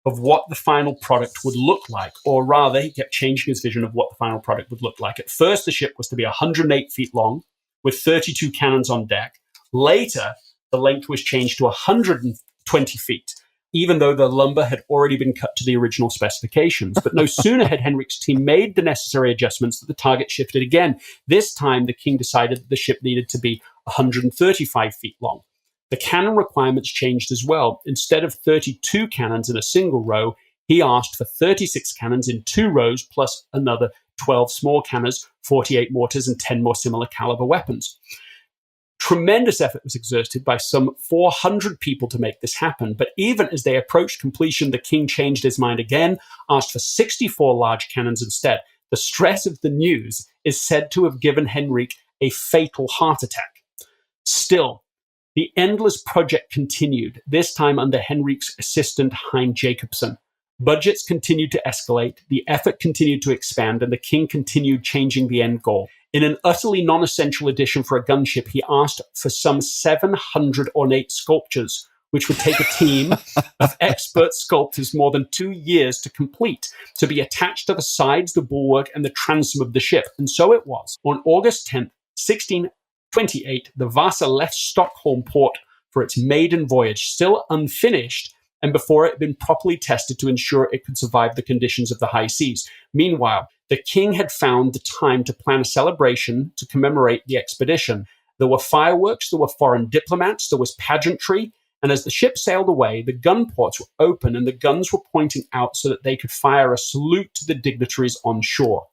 of what the final product would look like, or rather, he kept changing his vision of what the final product would look like. At first, the ship was to be 108 feet long, with 32 cannons on deck. Later, the length was changed to 120 feet, even though the lumber had already been cut to the original specifications. But no sooner had Henrik's team made the necessary adjustments that the target shifted again. This time, the king decided that the ship needed to be 135 feet long. The cannon requirements changed as well. Instead of 32 cannons in a single row, he asked for 36 cannons in 2 rows, plus another 12 small cannons, 48 mortars, and 10 more similar caliber weapons. Tremendous effort was exerted by some 400 people to make this happen, but even as they approached completion, the king changed his mind again, asked for 64 large cannons instead. The stress of the news is said to have given Henrik a fatal heart attack. Still, The endless project continued, this time under Henrik's assistant Hein Jacobsen. Budgets continued to escalate, the effort continued to expand, and the king continued changing the end goal. In an utterly non-essential addition for a gunship, he asked for some 700 ornate sculptures, which would take a team of expert sculptors more than 2 years to complete, to be attached to the sides, the bulwark, and the transom of the ship. And so it was. On August 10th, 1628, the Vasa left Stockholm port for its maiden voyage, still unfinished, and before it had been properly tested to ensure it could survive the conditions of the high seas. Meanwhile, the king had found the time to plan a celebration to commemorate the expedition. There were fireworks, there were foreign diplomats, there was pageantry, and as the ship sailed away, the gun ports were open and the guns were pointing out so that they could fire a salute to the dignitaries on shore.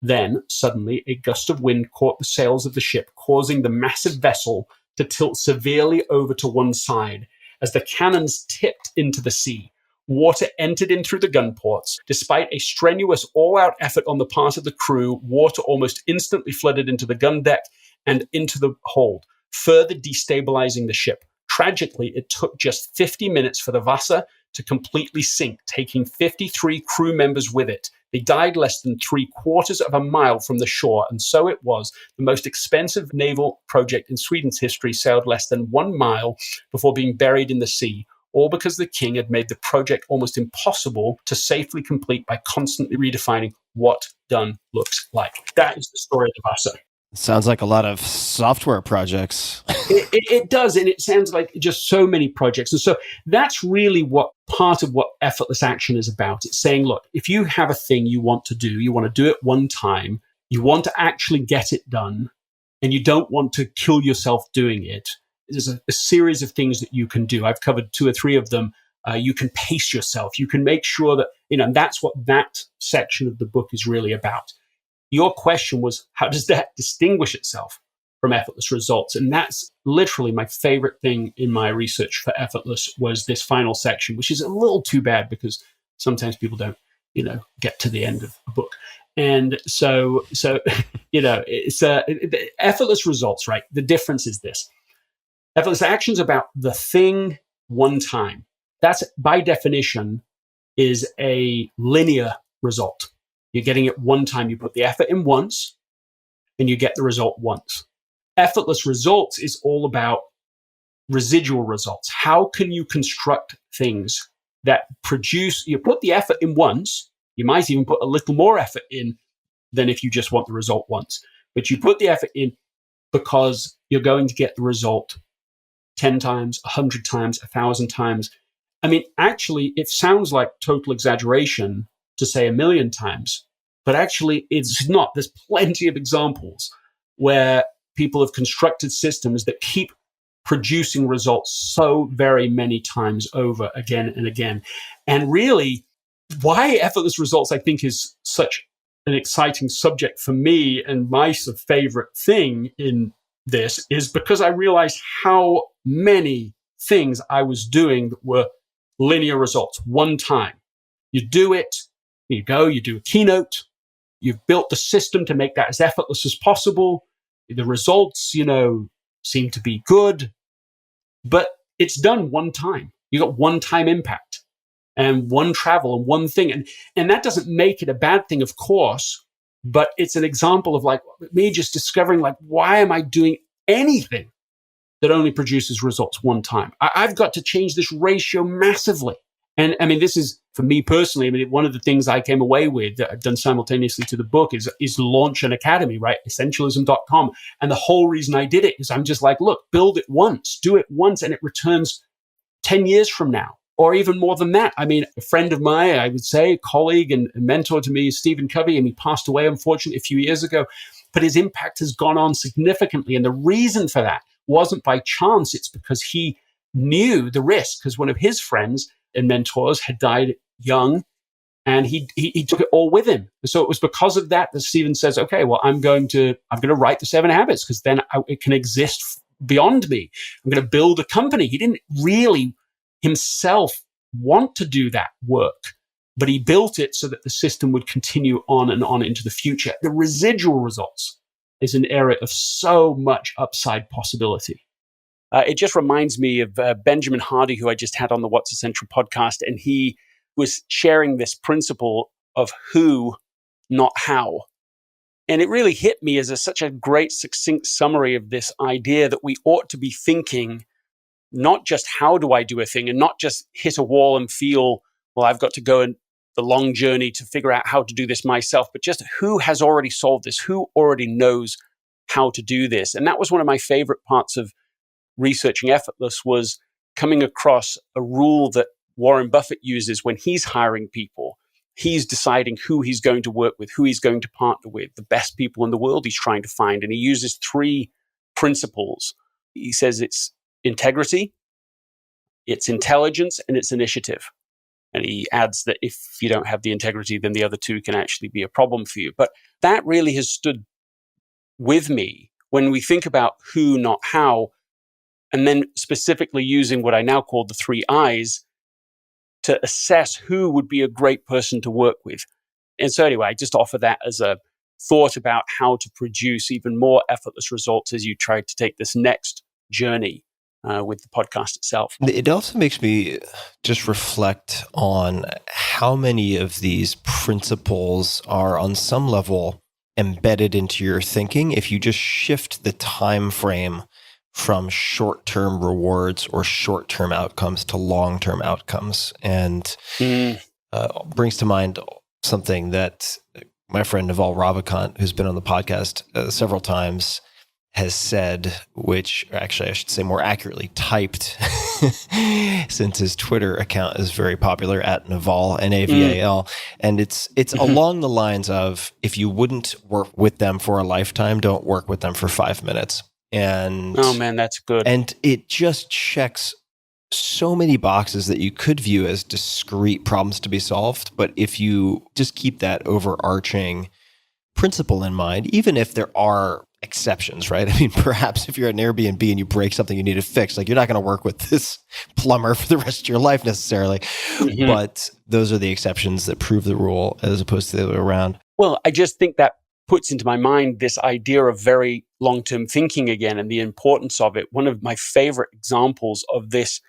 Then, suddenly, a gust of wind caught the sails of the ship, causing the massive vessel to tilt severely over to one side. As the cannons tipped into the sea, water entered in through the gun ports. Despite a strenuous, all-out effort on the part of the crew, water almost instantly flooded into the gun deck and into the hold, further destabilizing the ship. Tragically, it took just 50 minutes for the Vasa to completely sink, taking 53 crew members with it. They died less than 3/4 of a mile from the shore, and so it was. The most expensive naval project in Sweden's history sailed less than 1 mile before being buried in the sea, all because the king had made the project almost impossible to safely complete by constantly redefining what done looks like. That is the story of the Vasa. Sounds like a lot of software projects. It does, and it sounds like just so many projects. And so that's really what part of what effortless action is about. It's saying, look, if you have a thing you want to do it one time, you want to actually get it done, and you don't want to kill yourself doing it, there's a series of things that you can do. I've covered 2 or 3 of them. You can pace yourself. You can make sure that, and that's what that section of the book is really about. Your question was, how does that distinguish itself from effortless results? And that's literally my favorite thing in my research for Effortless was this final section, which is a little too bad because sometimes people don't, get to the end of a book. And so it's effortless results, right? The difference is this. Effortless action is about the thing one time. That's by definition is a linear result. You're getting it one time. You put the effort in once and you get the result once. Effortless results is all about residual results. How can you construct things that produce, you put the effort in once, you might even put a little more effort in than if you just want the result once. But you put the effort in because you're going to get the result 10 times, 100 times, 1,000 times. I mean, actually, it sounds like total exaggeration to say 1,000,000 times, but actually it's not. There's plenty of examples where people have constructed systems that keep producing results so very many times over again and again. And really, why effortless results, I think, is such an exciting subject for me and my sort of favorite thing in this is because I realized how many things I was doing that were linear results one time. You do it, you go, you do a keynote, you've built the system to make that as effortless as possible. The results, seem to be good, but it's done one time. You got one time impact and one travel and one thing. And that doesn't make it a bad thing, of course, but it's an example of like me just discovering like, why am I doing anything that only produces results one time? I've got to change this ratio massively. And I mean, this is, for me personally, I mean, one of the things I came away with that I've done simultaneously to the book is launch an academy, right? Essentialism.com. And the whole reason I did it is I'm just like, look, build it once, do it once, and it returns 10 years from now, or even more than that. I mean, a friend of mine, I would say, a colleague and a mentor to me is Stephen Covey, and he passed away, unfortunately, a few years ago. But his impact has gone on significantly. And the reason for that wasn't by chance. It's because he knew the risk, because one of his friends and mentors had died young, and he took it all with him. So it was because of that Stephen says, okay, well, I'm going to write the 7 Habits because then it can exist beyond me. I'm going to build a company. He didn't really himself want to do that work, but he built it so that the system would continue on and on into the future. The residual results is an area of so much upside possibility. It just reminds me of Benjamin Hardy, who I just had on the What's Essential podcast, and he was sharing this principle of who, not how. And it really hit me as such a great, succinct summary of this idea that we ought to be thinking not just how do I do a thing and not just hit a wall and feel, well, I've got to go on the long journey to figure out how to do this myself, but just who has already solved this, who already knows how to do this. And that was one of my favorite parts of researching Effortless, was coming across a rule that Warren Buffett uses when he's hiring people. He's deciding who he's going to work with, who he's going to partner with, the best people in the world he's trying to find. And he uses 3 principles. He says it's integrity, it's intelligence, and it's initiative. And he adds that if you don't have the integrity, then the other 2 can actually be a problem for you. But that really has stood with me when we think about who, not how, and then specifically using what I now call the 3 I's to assess who would be a great person to work with. And so anyway, I just offer that as a thought about how to produce even more effortless results as you try to take this next journey with the podcast itself. It also makes me just reflect on how many of these principles are on some level embedded into your thinking if you just shift the time frame from short-term rewards or short-term outcomes to long-term outcomes. And brings to mind something that my friend Naval Ravikant, who's been on the podcast several times, has said, which actually I should say more accurately typed, since his Twitter account is very popular at Naval, Naval. And it's along the lines of, if you wouldn't work with them for a lifetime, don't work with them for 5 minutes. And oh man, that's good. And it just checks so many boxes that you could view as discrete problems to be solved. But if you just keep that overarching principle in mind, even if there are exceptions, right? I mean, perhaps if you're at an Airbnb and you break something you need to fix, like, you're not going to work with this plumber for the rest of your life necessarily. Mm-hmm. But those are the exceptions that prove the rule as opposed to the other way around. Well, I just think that puts into my mind this idea of very long-term thinking again and the importance of it. One of my favorite examples of this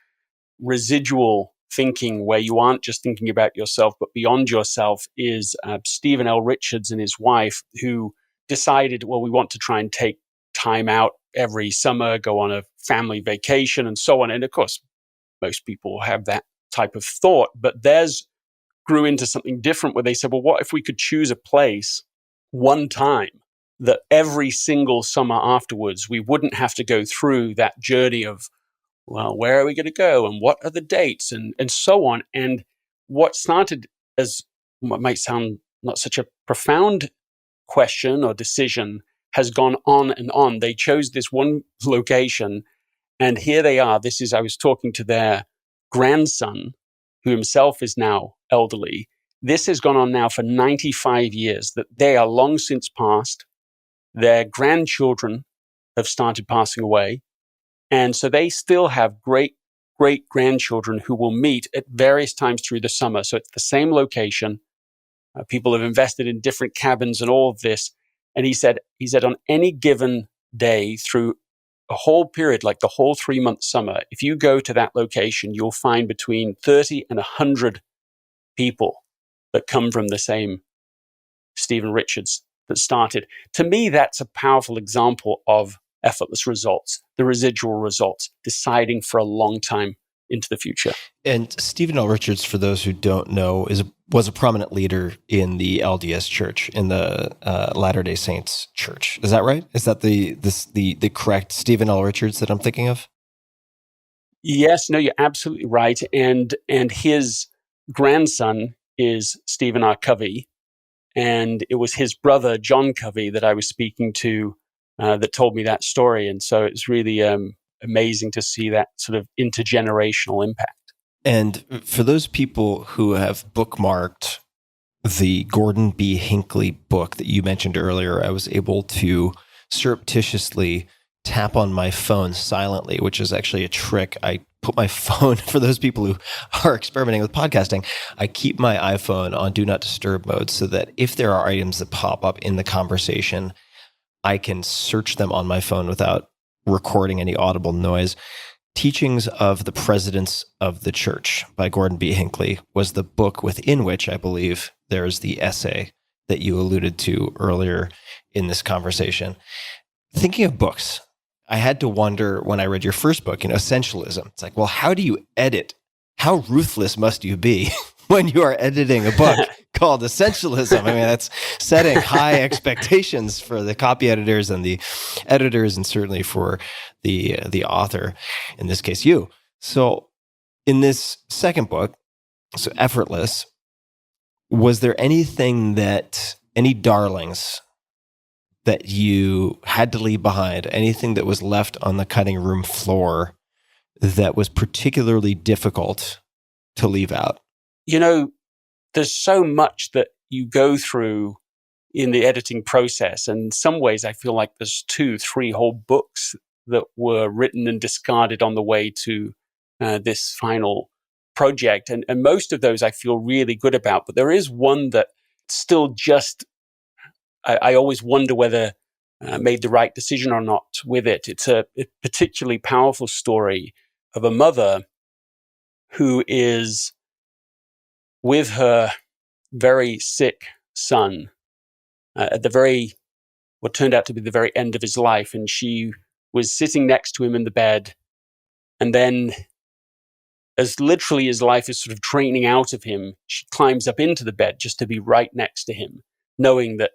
residual thinking, where you aren't just thinking about yourself, but beyond yourself, is Stephen L. Richards and his wife, who decided, well, we want to try and take time out every summer, go on a family vacation and so on. And of course, most people have that type of thought, but theirs grew into something different, where they said, well, what if we could choose a place one time that every single summer afterwards, we wouldn't have to go through that journey of, well, where are we going to go and what are the dates and so on. And what started as what might sound not such a profound question or decision has gone on and on. They chose this one location, and here they are. I was talking to their grandson, who himself is now elderly. This has gone on now for 95 years, that they are long since passed. Their grandchildren have started passing away. And so they still have great-grandchildren who will meet at various times through the summer. So it's the same location. People have invested in different cabins and all of this. And he said on any given day through a whole period, like the whole 3-month summer, if you go to that location, you'll find between 30 and 100 people that come from the same Stephen Richards that started. To me, that's a powerful example of effortless results, the residual results, deciding for a long time into the future. And Stephen L. Richards, for those who don't know, was a prominent leader in the LDS Church, in the Latter-day Saints Church. Is that right? Is that the correct Stephen L. Richards that I'm thinking of? Yes, no, you're absolutely right. And his grandson is Stephen R. Covey, and it was his brother John Covey that I was speaking to that told me that story. And so it's really amazing to see that sort of intergenerational impact. And for those people who have bookmarked the Gordon B. Hinckley book that you mentioned earlier, I was able to surreptitiously tap on my phone silently, which is actually a trick. I put my phone, for those people who are experimenting with podcasting, I keep my iPhone on Do Not Disturb mode so that if there are items that pop up in the conversation, I can search them on my phone without recording any audible noise. Teachings of the Presidents of the Church by Gordon B. Hinckley was the book within which I believe there's the essay that you alluded to earlier in this conversation. Thinking of books, I had to wonder when I read your first book, Essentialism. It's like, well, how do you edit? How ruthless must you be when you are editing a book called Essentialism? I mean, that's setting high expectations for the copy editors and the editors, and certainly for the author, in this case, you. So in this second book, so Effortless, was there any darlings that you had to leave behind, anything that was left on the cutting room floor that was particularly difficult to leave out? There's so much that you go through in the editing process. And in some ways, I feel like there's 2-3 whole books that were written and discarded on the way to this final project. And most of those I feel really good about. But there is one that still just, I always wonder whether I made the right decision or not with it. It's a particularly powerful story of a mother who is with her very sick son at what turned out to be the very end of his life. And she was sitting next to him in the bed. And then, as literally his life is sort of draining out of him, she climbs up into the bed just to be right next to him, knowing that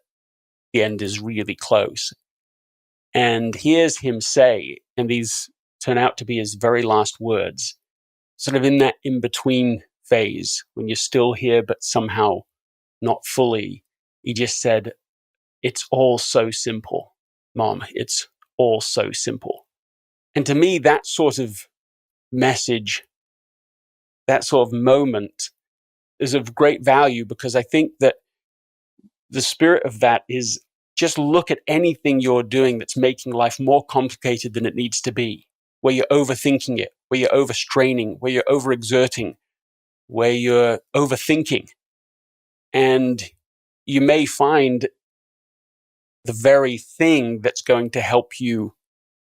the end is really close. And hears him say, and these turn out to be his very last words, sort of in that in-between phase, when you're still here but somehow not fully, he just said, "It's all so simple, Mom. It's all so simple." And to me, that sort of message, that sort of moment is of great value, because I think that the spirit of that is just look at anything you're doing that's making life more complicated than it needs to be, where you're overthinking it, where you're overstraining, where you're overexerting, where you're overthinking. And you may find the very thing that's going to help you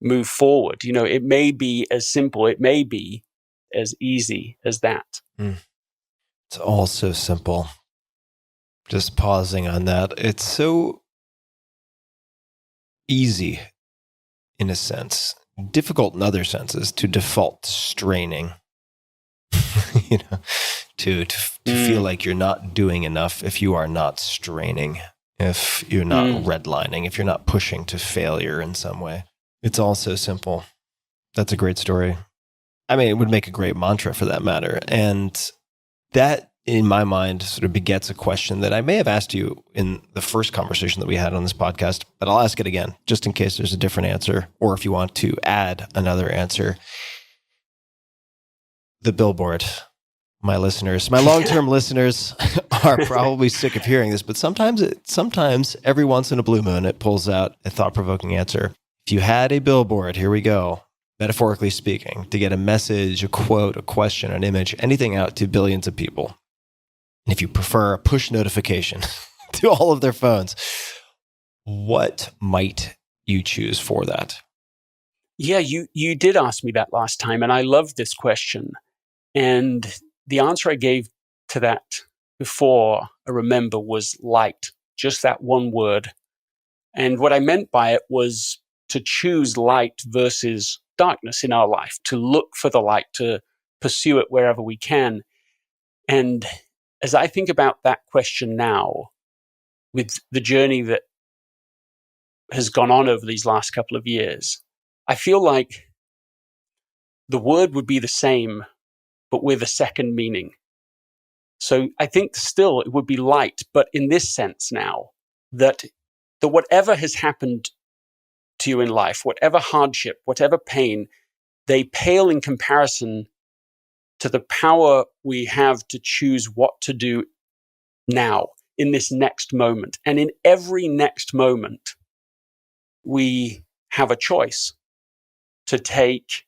move forward. It may be as simple, it may be as easy as that. It's all so simple. Just pausing on that. It's so easy in a sense, difficult in other senses, to default straining. To feel like you're not doing enough if you are not straining, if you're not redlining, if you're not pushing to failure in some way. It's all so simple. That's a great story. I mean, it would make a great mantra for that matter. And that, in my mind, sort of begets a question that I may have asked you in the first conversation that we had on this podcast, but I'll ask it again, just in case there's a different answer, or if you want to add another answer. The billboard. My listeners, my long-term listeners are probably sick of hearing this, but sometimes every once in a blue moon, it pulls out a thought-provoking answer. If you had a billboard, here we go, metaphorically speaking, to get a message, a quote, a question, an image, anything out to billions of people, and if you prefer a push notification to all of their phones, what might you choose for that? Yeah, you did ask me that last time, and I love this question. And the answer I gave to that before, I remember, was light, just that one word. And what I meant by it was to choose light versus darkness in our life, to look for the light, to pursue it wherever we can. And as I think about that question now, with the journey that has gone on over these last couple of years, I feel like the word would be the same, but with a second meaning. So I think still it would be light, but in this sense now, that whatever has happened to you in life, whatever hardship, whatever pain, they pale in comparison to the power we have to choose what to do now, in this next moment. And in every next moment, we have a choice to take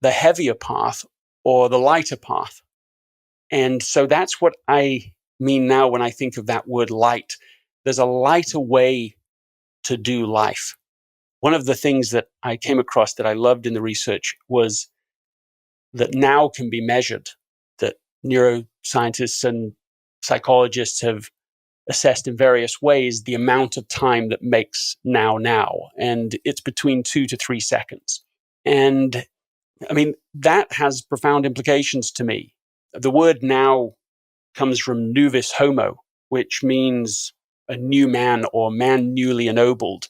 the heavier path or the lighter path. And so that's what I mean now when I think of that word light. There's a lighter way to do life. one of the things that I came across that I loved in the research was that now can be measured, that neuroscientists and psychologists have assessed in various ways the amount of time that makes now. And it's between 2 to 3 seconds. And I mean, that has profound implications to me. The word now comes from novus homo, which means a new man or man newly ennobled.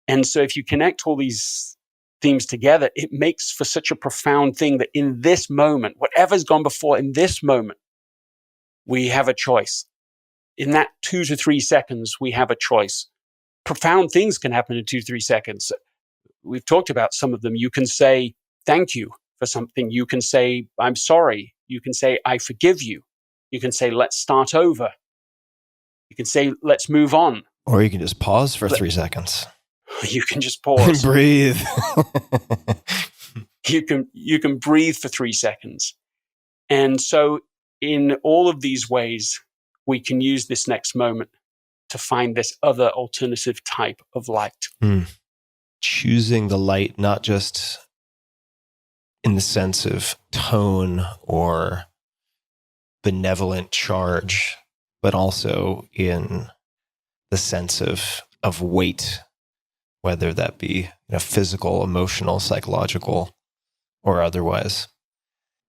And so if you connect all these themes together, it makes for such a profound thing that in this moment, whatever's gone before, in this moment, we have a choice. In that 2 to 3 seconds, we have a choice. Profound things can happen in 2 to 3 seconds. We've talked about some of them. You can say, thank you for something. You can say, I'm sorry. You can say, I forgive you. You can say, let's start over. You can say, let's move on. Or you can just pause for 3 seconds. You can just pause. Breathe. You can breathe for 3 seconds. And so in all of these ways, we can use this next moment to find this other alternative type of light. Choosing the light, not just in the sense of tone or benevolent charge, but also in the sense of weight, whether that be physical, emotional, psychological, or otherwise.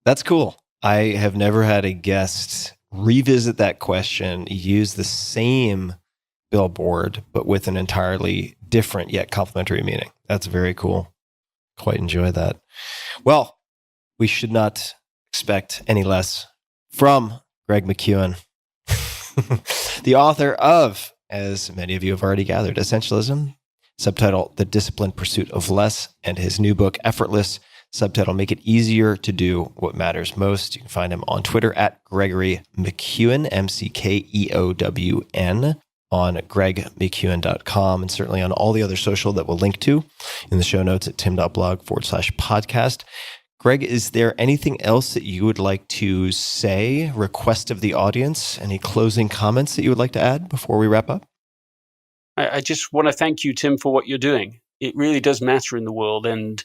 That's cool. I have never had a guest revisit that question, use the same billboard, but with an entirely different yet complementary meaning. That's very cool. Quite enjoy that. Well, we should not expect any less from Greg McKeown, the author of, as many of you have already gathered, Essentialism, subtitle The Disciplined Pursuit of Less, and his new book, Effortless, subtitle Make It Easier to Do What Matters Most. You can find him on Twitter at Gregory McKeown, McKeown, on gregmckeown.com, and certainly on all the other social that we'll link to in the show notes at tim.blog/podcast. Greg, is there anything else that you would like to say, request of the audience? Any closing comments that you would like to add before we wrap up? I just want to thank you, Tim, for what you're doing. It really does matter in the world, and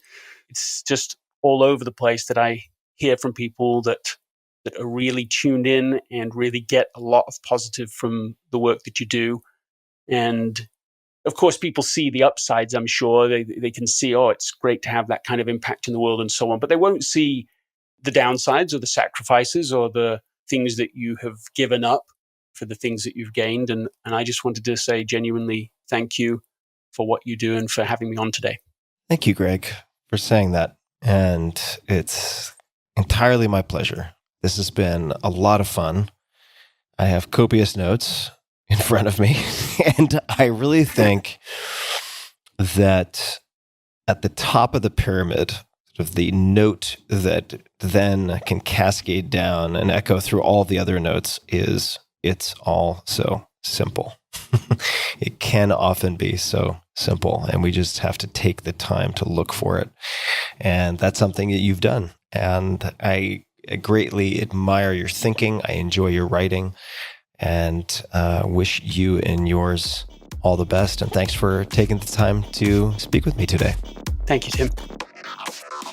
it's just all over the place that I hear from people that are really tuned in and really get a lot of positive from the work that you do. And of course, people see the upsides, I'm sure. They can see, oh, it's great to have that kind of impact in the world and so on. But they won't see the downsides or the sacrifices or the things that you have given up for the things that you've gained. And I just wanted to say genuinely thank you for what you do and for having me on today. Thank you, Greg, for saying that. And it's entirely my pleasure. This has been a lot of fun. I have copious notes in front of me, and I really think that at the top of the pyramid, sort of the note that then can cascade down and echo through all the other notes is it's all so simple. It can often be so simple, and we just have to take the time to look for it. And that's something that you've done. And I greatly admire your thinking. I enjoy your writing, and wish you and yours all the best. And thanks for taking the time to speak with me today. Thank you, Tim.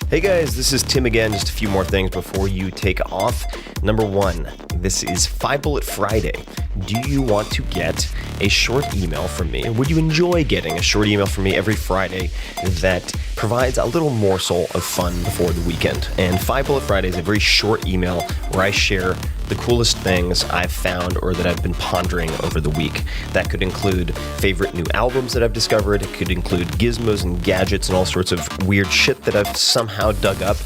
Hey guys, this is Tim again. Just a few more things before you take off. Number one, this is 5 Bullet Friday. Do you want to get a short email from me? Would you enjoy getting a short email from me every Friday that provides a little morsel of fun before the weekend? And 5 Bullet Friday is a very short email where I share the coolest things I've found or that I've been pondering over the week. That could include favorite new albums that I've discovered. It could include gizmos and gadgets and all sorts of weird shit that I've somehow dug up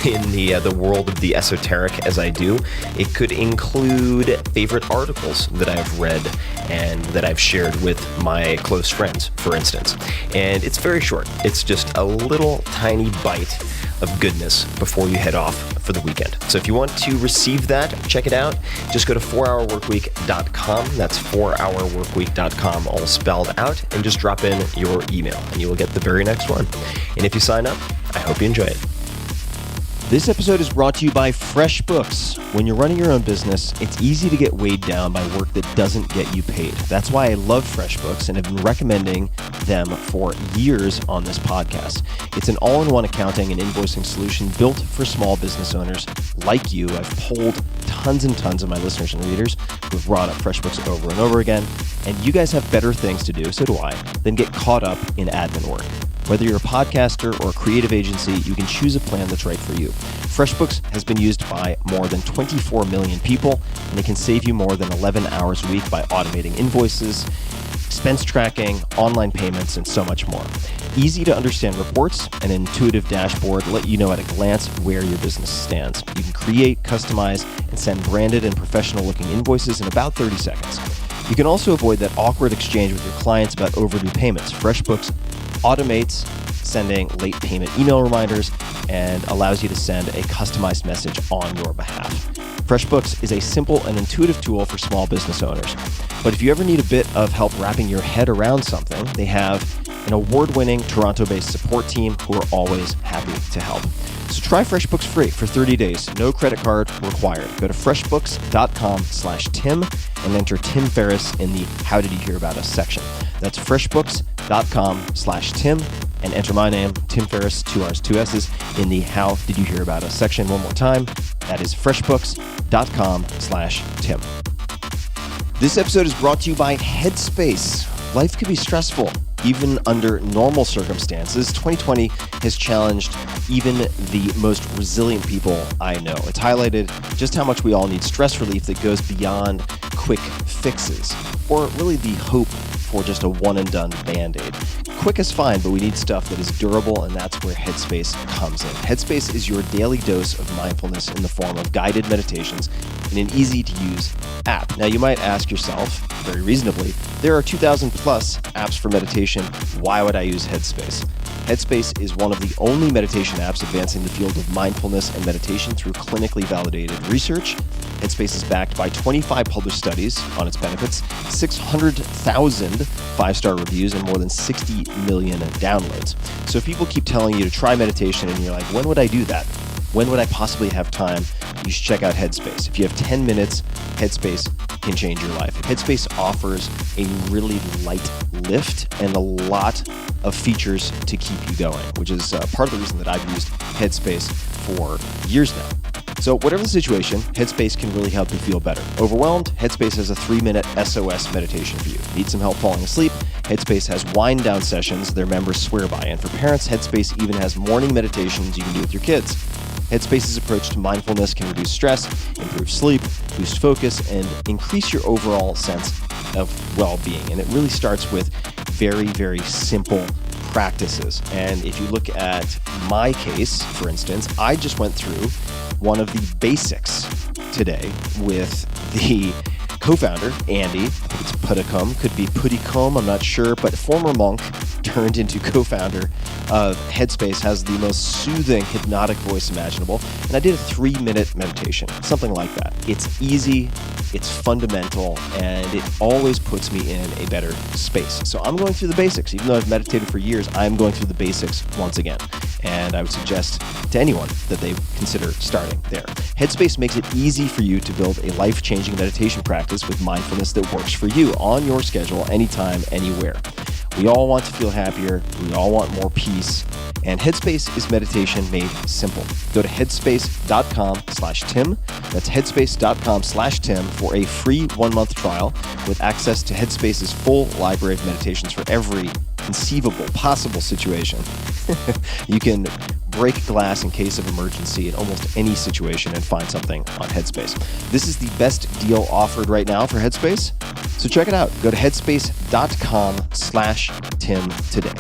in the world of the esoteric as I do. It could include favorite articles that I've read and that I've shared with my close friends, for instance. And it's very short. It's just a little tiny bite of goodness before you head off for the weekend. So if you want to receive that, check it out. Just go to 4hourworkweek.com. That's 4hourworkweek.com, all spelled out, and just drop in your email and you will get the very next one. And if you sign up, I hope you enjoy it. This episode is brought to you by FreshBooks. When you're running your own business, it's easy to get weighed down by work that doesn't get you paid. That's why I love FreshBooks and have been recommending them for years on this podcast. It's an all-in-one accounting and invoicing solution built for small business owners like you. I've polled tons and tons of my listeners and readers who've brought up FreshBooks over and over again, and you guys have better things to do, so do I, than get caught up in admin work. Whether you're a podcaster or a creative agency, you can choose a plan that's right for you. FreshBooks has been used by more than 24 million people, and it can save you more than 11 hours a week by automating invoices, expense tracking, online payments, and so much more. Easy to understand reports and an intuitive dashboard let you know at a glance where your business stands. You can create, customize, and send branded and professional-looking invoices in about 30 seconds. You can also avoid that awkward exchange with your clients about overdue payments. FreshBooks automates sending late payment email reminders and allows you to send a customized message on your behalf. FreshBooks is a simple and intuitive tool for small business owners. But if you ever need a bit of help wrapping your head around something, they have an award-winning Toronto-based support team who are always happy to help. So try FreshBooks free for 30 days, no credit card required. Go to freshbooks.com/Tim and enter Tim Ferriss in the How Did You Hear About Us section. That's freshbooks.com/Tim and enter my name, Tim Ferriss, 2 R's, 2 S's, in the How Did You Hear About Us section. One more time, that is freshbooks.com/Tim. This episode is brought to you by Headspace. Life can be stressful, even under normal circumstances. 2020 has challenged even the most resilient people I know. It's highlighted just how much we all need stress relief that goes beyond quick fixes, or really the hope for just a one-and-done Band-Aid. Quick is fine, but we need stuff that is durable, and that's where Headspace comes in. Headspace is your daily dose of mindfulness in the form of guided meditations in an easy-to-use app. Now, you might ask yourself, very reasonably, there are 2,000 plus apps for meditation. Why would I use Headspace? Headspace is one of the only meditation apps advancing the field of mindfulness and meditation through clinically validated research. Headspace is backed by 25 published studies on its benefits, 600,000 five-star reviews, and more than 60 million downloads. So if people keep telling you to try meditation and you're like, when would I do that? When would I possibly have time? You should check out Headspace. If you have 10 minutes, Headspace can change your life. Headspace offers a really light lift and a lot of features to keep you going, which is part of the reason that I've used Headspace for years now. So whatever the situation, Headspace can really help you feel better. Overwhelmed? Headspace has a 3-minute SOS meditation for you. Need some help falling asleep? Headspace has wind down sessions their members swear by. And for parents, Headspace even has morning meditations you can do with your kids. Headspace's approach to mindfulness can reduce stress, improve sleep, boost focus, and increase your overall sense of well-being. And it really starts with very, very simple practices. And if you look at my case, for instance, I just went through one of the basics today with the co-founder, Andy. I think it's Putticombe, could be Putticombe, I'm not sure, but former monk turned into co-founder of Headspace, has the most soothing, hypnotic voice imaginable. And I did a 3-minute meditation, something like that. It's easy, it's fundamental, and it always puts me in a better space. So I'm going through the basics. Even though I've meditated for years, I'm going through the basics once again. And I would suggest to anyone that they consider starting there. Headspace makes it easy for you to build a life-changing meditation practice with mindfulness that works for you on your schedule, anytime, anywhere. We all want to feel happier. We all want more peace. And Headspace is meditation made simple. Go to headspace.com/Tim. That's headspace.com/Tim for a free 1-month trial with access to Headspace's full library of meditations for every conceivable, possible situation. You can break glass in case of emergency in almost any situation and find something on Headspace. This is the best deal offered right now for Headspace. So check it out. Go to headspace.com/Tim today.